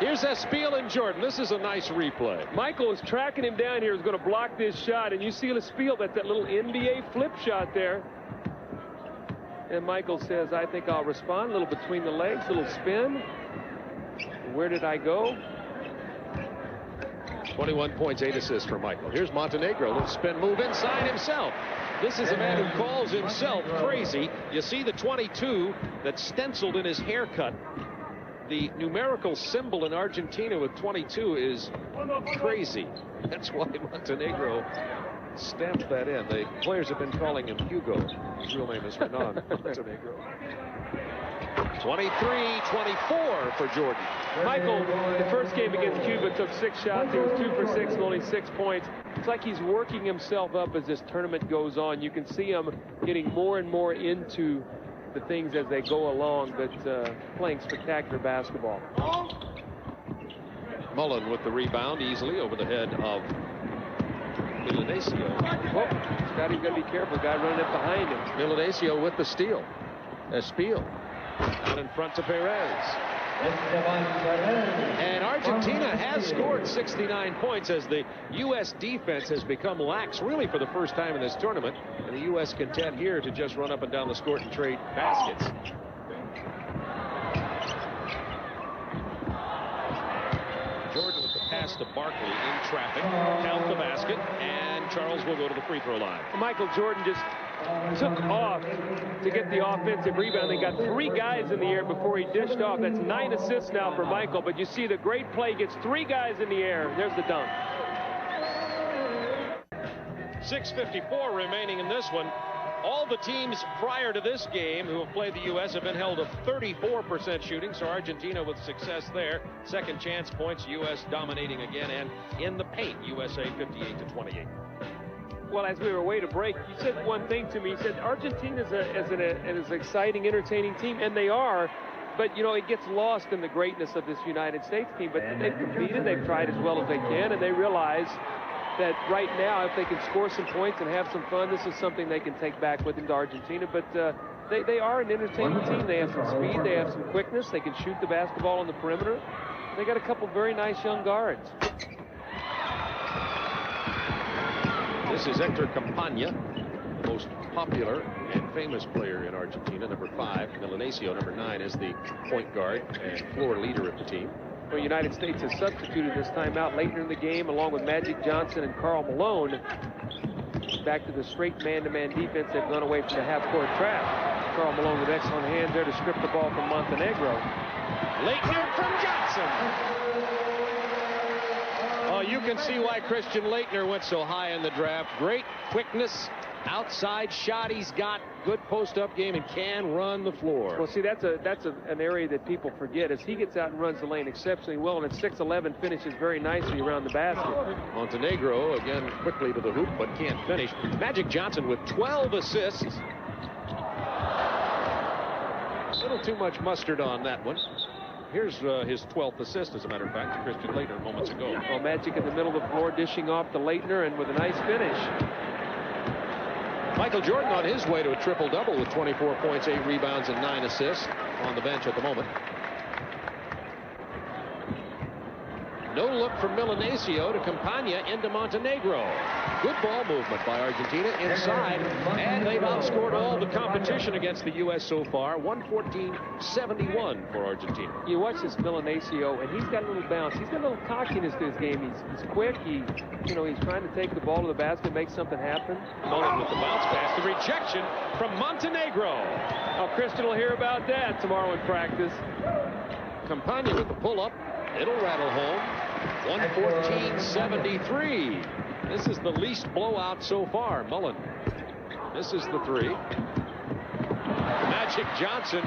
Here's Espino and Jordan. This is a nice replay.
Michael is tracking him down here. He's going to block this shot. And you see Espino, that little NBA flip shot there. And Michael says, I think I'll respond. A little between the legs, a little spin. Where did I go?
21 points, 8 assists for Michael. Here's Montenegro. A little spin move inside himself. This is a man who calls himself crazy. You see the 22 that's stenciled in his haircut. The numerical symbol in Argentina with 22 is crazy. That's why Montenegro stamped that in. The players have been calling him Hugo. His real name is Hernan Montenegro. 23-24 for Jordan.
Michael, the first game against Cuba, took 6 shots. He was 2 for 6 and only 6 points. It's like he's working himself up as this tournament goes on. You can see him getting more and more into the things as they go along, but playing spectacular basketball.
Mullen with the rebound easily over the head of Milanesio.
Oh, Scotty's got to be careful. Guy running up behind him.
Milanesio with the steal. Espino out in front to Perez. And Argentina has scored 69 points as the U.S. defense has become lax really for the first time in this tournament. And the U.S. content here to just run up and down the court and trade baskets. Jordan with the pass to Barkley in traffic. Count the basket, and Charles will go to the free throw line.
Michael Jordan just took off to get the offensive rebound. They got 3 guys in the air before he dished off. That's 9 assists now for Michael, but you see the great play, gets 3 guys in the air. There's the dunk.
6:54 remaining in this one. All the teams prior to this game who have played the U.S. have been held to 34% shooting, so Argentina with success there. Second chance points, U.S. dominating again, and in the paint, USA 58-28.
Well, as we were away to break, you said one thing to me. You said Argentina is an exciting, entertaining team, and they are. But, you know, it gets lost in the greatness of this United States team. But they've competed, they've tried as well as they can, and they realize that right now, if they can score some points and have some fun, this is something they can take back with them to Argentina. But they are an entertaining team. They have some speed, they have some quickness, they can shoot the basketball on the perimeter. They got a couple very nice young guards.
This is Hector Campagna, the most popular and famous player in Argentina, number 5. Milanesio, number 9, is the point guard and floor leader of the team.
Well, United States has substituted this timeout later in the game, along with Magic Johnson and Karl Malone. Back to the straight man-to-man defense. They've gone away from the half-court trap. Karl Malone with excellent hands there to strip the ball from Montenegro.
Leitner from Johnson. Oh, you can see why Christian Leitner went so high in the draft. Great quickness, outside shot he's got, good post-up game, and can run the floor.
Well, see, that's an area that people forget, as he gets out and runs the lane exceptionally well, and at 6'11", finishes very nicely around the basket.
Montenegro, again, quickly to the hoop, but can't finish. Magic Johnson with 12 assists. A little too much mustard on that one. Here's his 12th assist, as a matter of fact, to Christian Leitner moments ago.
Well, Magic in the middle of the floor, dishing off to Leitner, and with a nice finish.
Michael Jordan on his way to a triple-double with 24 points, 8 rebounds, and 9 assists on the bench at the moment. No look from Milanesio to Campagna into Montenegro. Good ball movement by Argentina inside, and they've outscored all the competition against the U.S. so far. 114-71 for Argentina.
You watch this Milanesio, and he's got a little bounce. He's got a little cockiness to his game. He's quick. He's trying to take the ball to the basket, make something happen.
Mullen with the bounce pass. The rejection from Montenegro.
Oh, Christian will hear about that tomorrow in practice.
Campagna with the pull-up. It'll rattle home. 114-73. This is the least blowout so far. Mullen. This is the 3. Magic Johnson.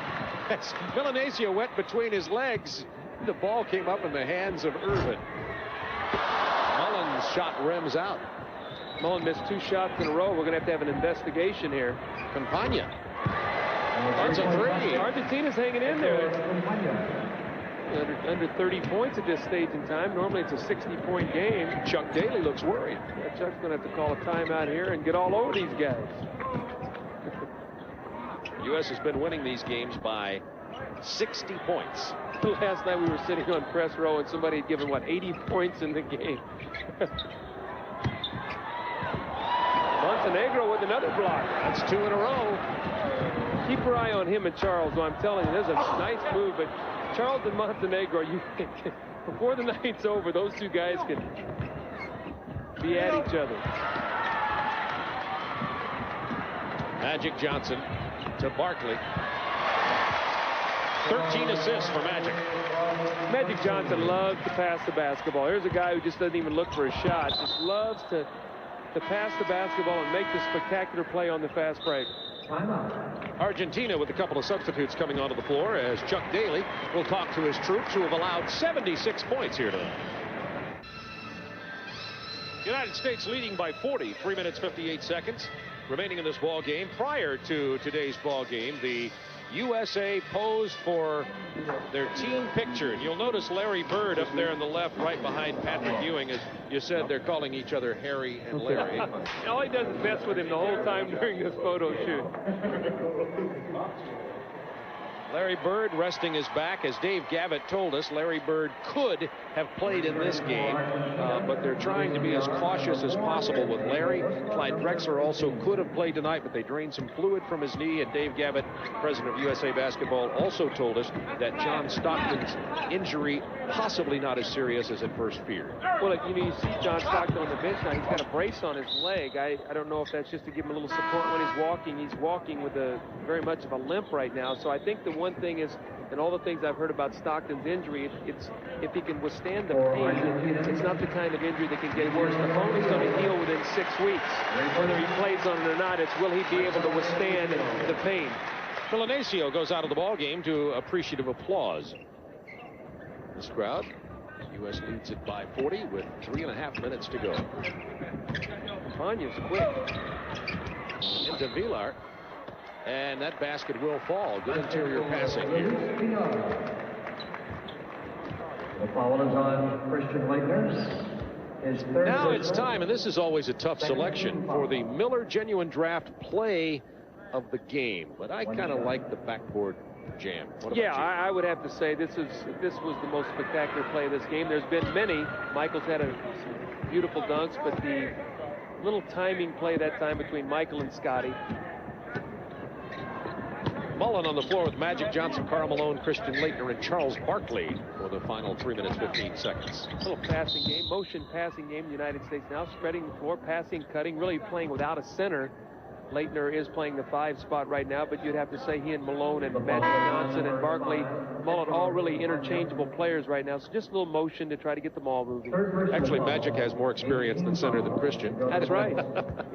Milanesio went between his legs. The ball came up in the hands of Irvin. Mullen's shot rims out.
Mullen missed 2 shots in a row. We're going to have an investigation here.
Campagna. That's a 3.
Argentina's hanging in there. Under 30 points at this stage in time. Normally it's a 60-point game.
Chuck Daly looks worried.
Yeah, Chuck's going to have to call a timeout here and get all over these guys.
The U.S. has been winning these games by 60 points.
Last night we were sitting on press row and somebody had given, 80 points in the game. Montenegro with another block.
That's 2 in a row.
Keep your eye on him and Charles. I'm telling you, there's a nice move, but Charles and Montenegro, before the night's over, those 2 guys can be at each other.
Magic Johnson to Barkley. 13 assists for Magic.
Magic Johnson loves to pass the basketball. Here's a guy who just doesn't even look for a shot. Just loves to pass the basketball and make the spectacular play on the fast break.
Argentina with a couple of substitutes coming onto the floor as Chuck Daly will talk to his troops, who have allowed 76 points here tonight. United States leading by 40, 3 minutes 58 seconds remaining in this ball game. Prior to today's ball game, the USA posed for their team picture, and you'll notice Larry Bird up there on the left, right behind Patrick Ewing. As you said, they're calling each other Harry and Larry.
All he does is mess with him the whole time during this photo shoot. Larry Bird resting his back. As Dave Gavitt told us, Larry Bird could have played in this game, but they're trying to be as cautious as possible with Larry. Clyde Drexler also could have played tonight, but they drained some fluid from his knee, and Dave Gavitt, president of USA Basketball, also told us that John Stockton's injury possibly not as serious as at first feared. Well, you see John Stockton on the bench now. He's got a brace on his leg. I don't know if that's just to give him a little support when he's walking. He's walking with very much of a limp right now, so I think the one thing is, and all the things I've heard about Stockton's injury, it's if he can withstand the pain, it's not the kind of injury that can get worse. The bone is going to heal within 6 weeks. Whether he plays on it or not, it's will he be able to withstand the pain. Milanesio goes out of the ball game to appreciative applause. This crowd, U.S. leads it by 40 with 3.5 minutes to go. Campagna's quick. Into Villar.
And that basket will fall. Good interior passing here.
The foul is on Christian Leitner.
Now it's time, and this is always a tough selection, for the Miller Genuine Draft play of the game. But I kind of like the backboard jam. What about you?
I would have to say this was the most spectacular play of this game. There's been many. Michael's had a beautiful dunks, but the little timing play that time between Michael and Scotty.
Mullen on the floor with Magic Johnson, Karl Malone, Christian Laettner, and Charles Barkley for the final 3 minutes, 15 seconds.
A little passing game, motion passing game in the United States now, spreading the floor, passing, cutting, really playing without a center. Laettner is playing the 5 spot right now, but you'd have to say he and Malone and Magic Johnson and Barkley, Mullen, all really interchangeable players right now. So just a little motion to try to get the ball moving.
Actually, Magic has more experience than center than Christian.
That's right.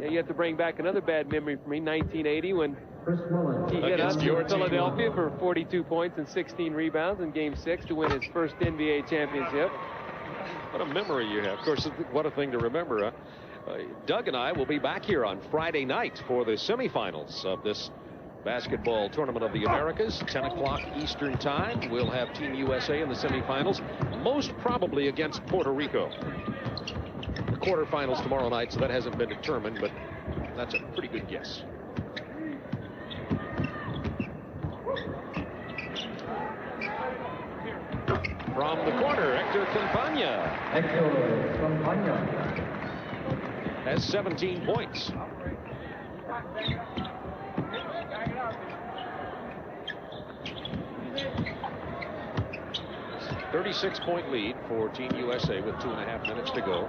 You have to bring back another bad memory for me, 1980, when he hit us in Philadelphia for 42 points and 16 rebounds in Game 6 to win his first NBA championship.
What a memory you have. Of course, what a thing to remember, huh? Doug and I will be back here on Friday night for the semifinals of this basketball tournament of the Americas, 10 o'clock Eastern time. We'll have Team USA in the semifinals, most probably against Puerto Rico. The quarterfinals tomorrow night, so that hasn't been determined, but that's a pretty good guess. From the corner, Hector Campagna has 17 points. A 36-point lead for Team USA with 2.5 minutes to go.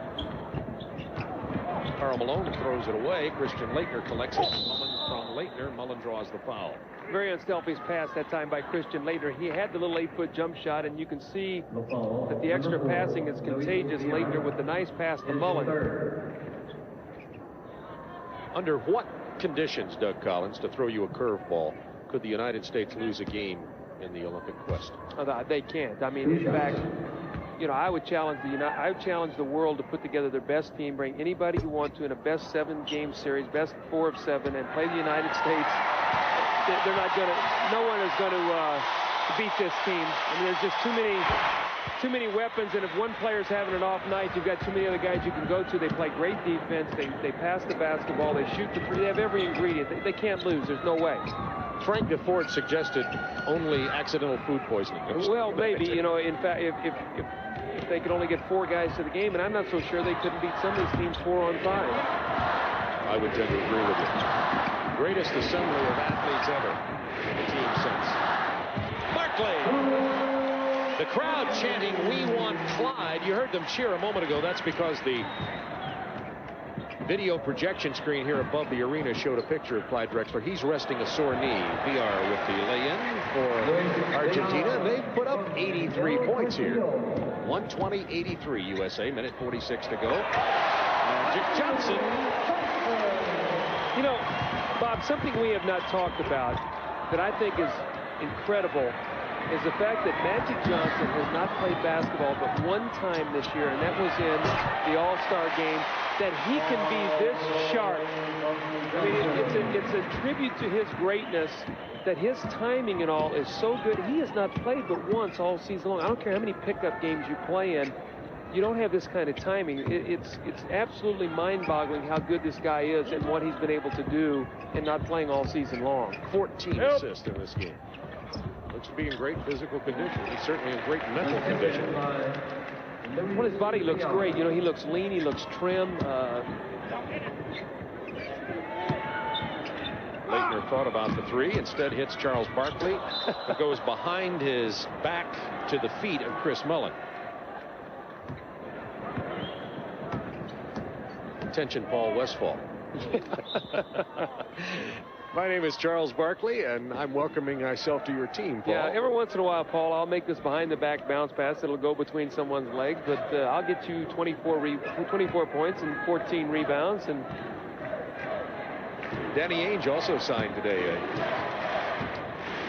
Karl Malone throws it away. Christian Laettner collects it. Mullen from Laettner. Mullen draws the foul.
Very unselfish pass that time by Christian Laettner. He had the little 8-foot jump shot, and you can see that the extra passing is contagious. Laettner with the nice pass to Mullen. Under
what conditions, Doug Collins, to throw you a curveball, could the United States lose a game in the Olympic quest?
They can't. I mean, in fact, I would challenge the world to put together their best team, bring anybody you want to in a best 7-game series, best 4 of 7, and play the United States. They're not going to. No one is going to beat this team. I mean, there's just too many weapons, and if one player's having an off night, you've got too many other guys you can go to. They play great defense. They pass the basketball. They shoot the free. They have every ingredient. They can't lose. There's no way.
Frank DeFord suggested only accidental food poisoning.
Well, maybe, in fact, if they could only get 4 guys to the game, and I'm not so sure they couldn't beat some of these teams 4 on 5.
I would tend to agree with you. Greatest assembly of athletes ever in the team since. Barkley. The crowd chanting, "We want Clyde." You heard them cheer a moment ago. That's because the video projection screen here above the arena showed a picture of Clyde Drexler. He's resting a sore knee. VR with the lay-in for Argentina. They put up 83 points here. 120-83 USA. Minute 46 to go. Magic Johnson.
Bob, something we have not talked about that I think is incredible is the fact that Magic Johnson has not played basketball but one time this year, and that was in the All-Star game, that he can be this sharp. I mean, it's a tribute to his greatness that his timing and all is so good. He has not played but once all season long. I don't care how many pickup games you play in. You don't have this kind of timing. It's absolutely mind-boggling how good this guy is and what he's been able to do and not playing all season long.
14 assists in this game. Looks to be in great physical condition. He's certainly in great mental condition.
Well, his body looks great. He looks lean. He looks trim.
Laettner thought about the 3. Instead hits Charles Barkley. It goes behind his back to the feet of Chris Mullen. Attention, Paul Westphal. My name is Charles Barkley, and I'm welcoming myself to your team, Paul.
Yeah, every once in a while, Paul, I'll make this behind-the-back bounce pass. It'll go between someone's legs, but I'll get you 24 points and 14 rebounds. And
Danny Ainge also signed today a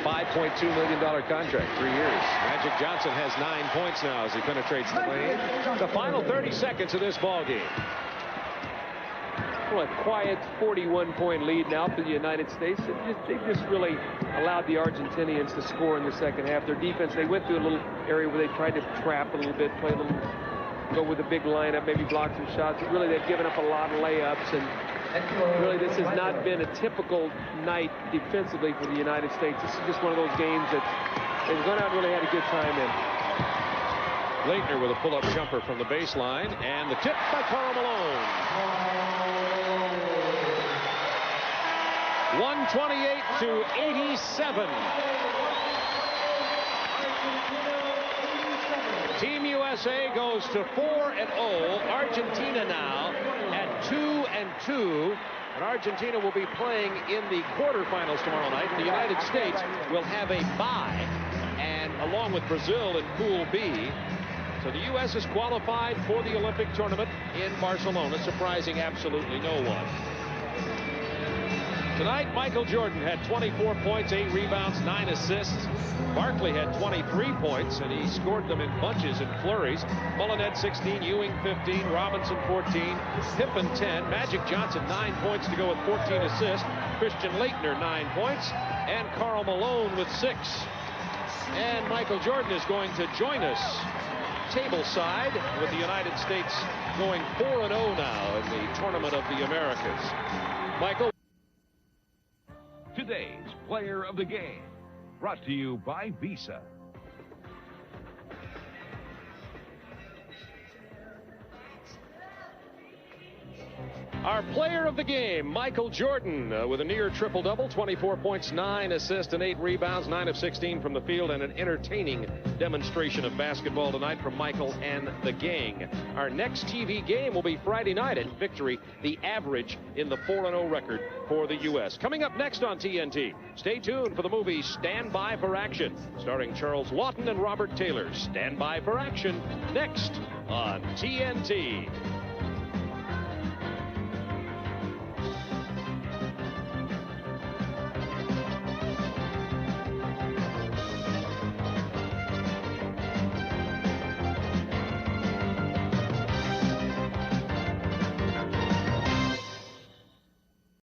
$5.2 million contract, 3 years. Magic Johnson has 9 points now as he penetrates the lane. The final 30 seconds of this ball game.
a quiet 41-point lead now for the United States. They just really allowed the Argentinians to score in the second half. Their defense, they went through a little area where they tried to trap a little bit, play a little, go with a big lineup, maybe block some shots. But really, they've given up a lot of layups, and really, this has not been a typical night defensively for the United States. This is just one of those games that they've gone out and really had a good time in.
Leitner with a pull-up jumper from the baseline, and the tip by Karl Malone. 128 to 87. Team USA goes to 4-0. Argentina now at 2-2. And Argentina will be playing in the quarterfinals tomorrow night. The United States will have a bye, and along with Brazil in Pool B. So the U.S. is qualified for the Olympic tournament in Barcelona, surprising absolutely no one. Tonight, Michael Jordan had 24 points, 8 rebounds, 9 assists. Barkley had 23 points, and he scored them in bunches and flurries. Mullen had 16, Ewing 15, Robinson 14, Pippen 10, Magic Johnson 9 points to go with 14 assists, Christian Leitner 9 points, and Karl Malone with 6. And Michael Jordan is going to join us table side with the United States going 4-0 now in the Tournament of the Americas. Michael.
Today's Player of the Game, brought to you by Visa.
Our player of the game, Michael Jordan, with a near triple-double, 24 points, 9 assists, and 8 rebounds, 9 of 16 from the field, and an entertaining demonstration of basketball tonight from Michael and the gang. Our next TV game will be Friday night at Victory, the average in the 4-0 record for the U.S. Coming up next on TNT, stay tuned for the movie Stand By for Action, starring Charles Lawton and Robert Taylor. Stand By for Action, next on TNT.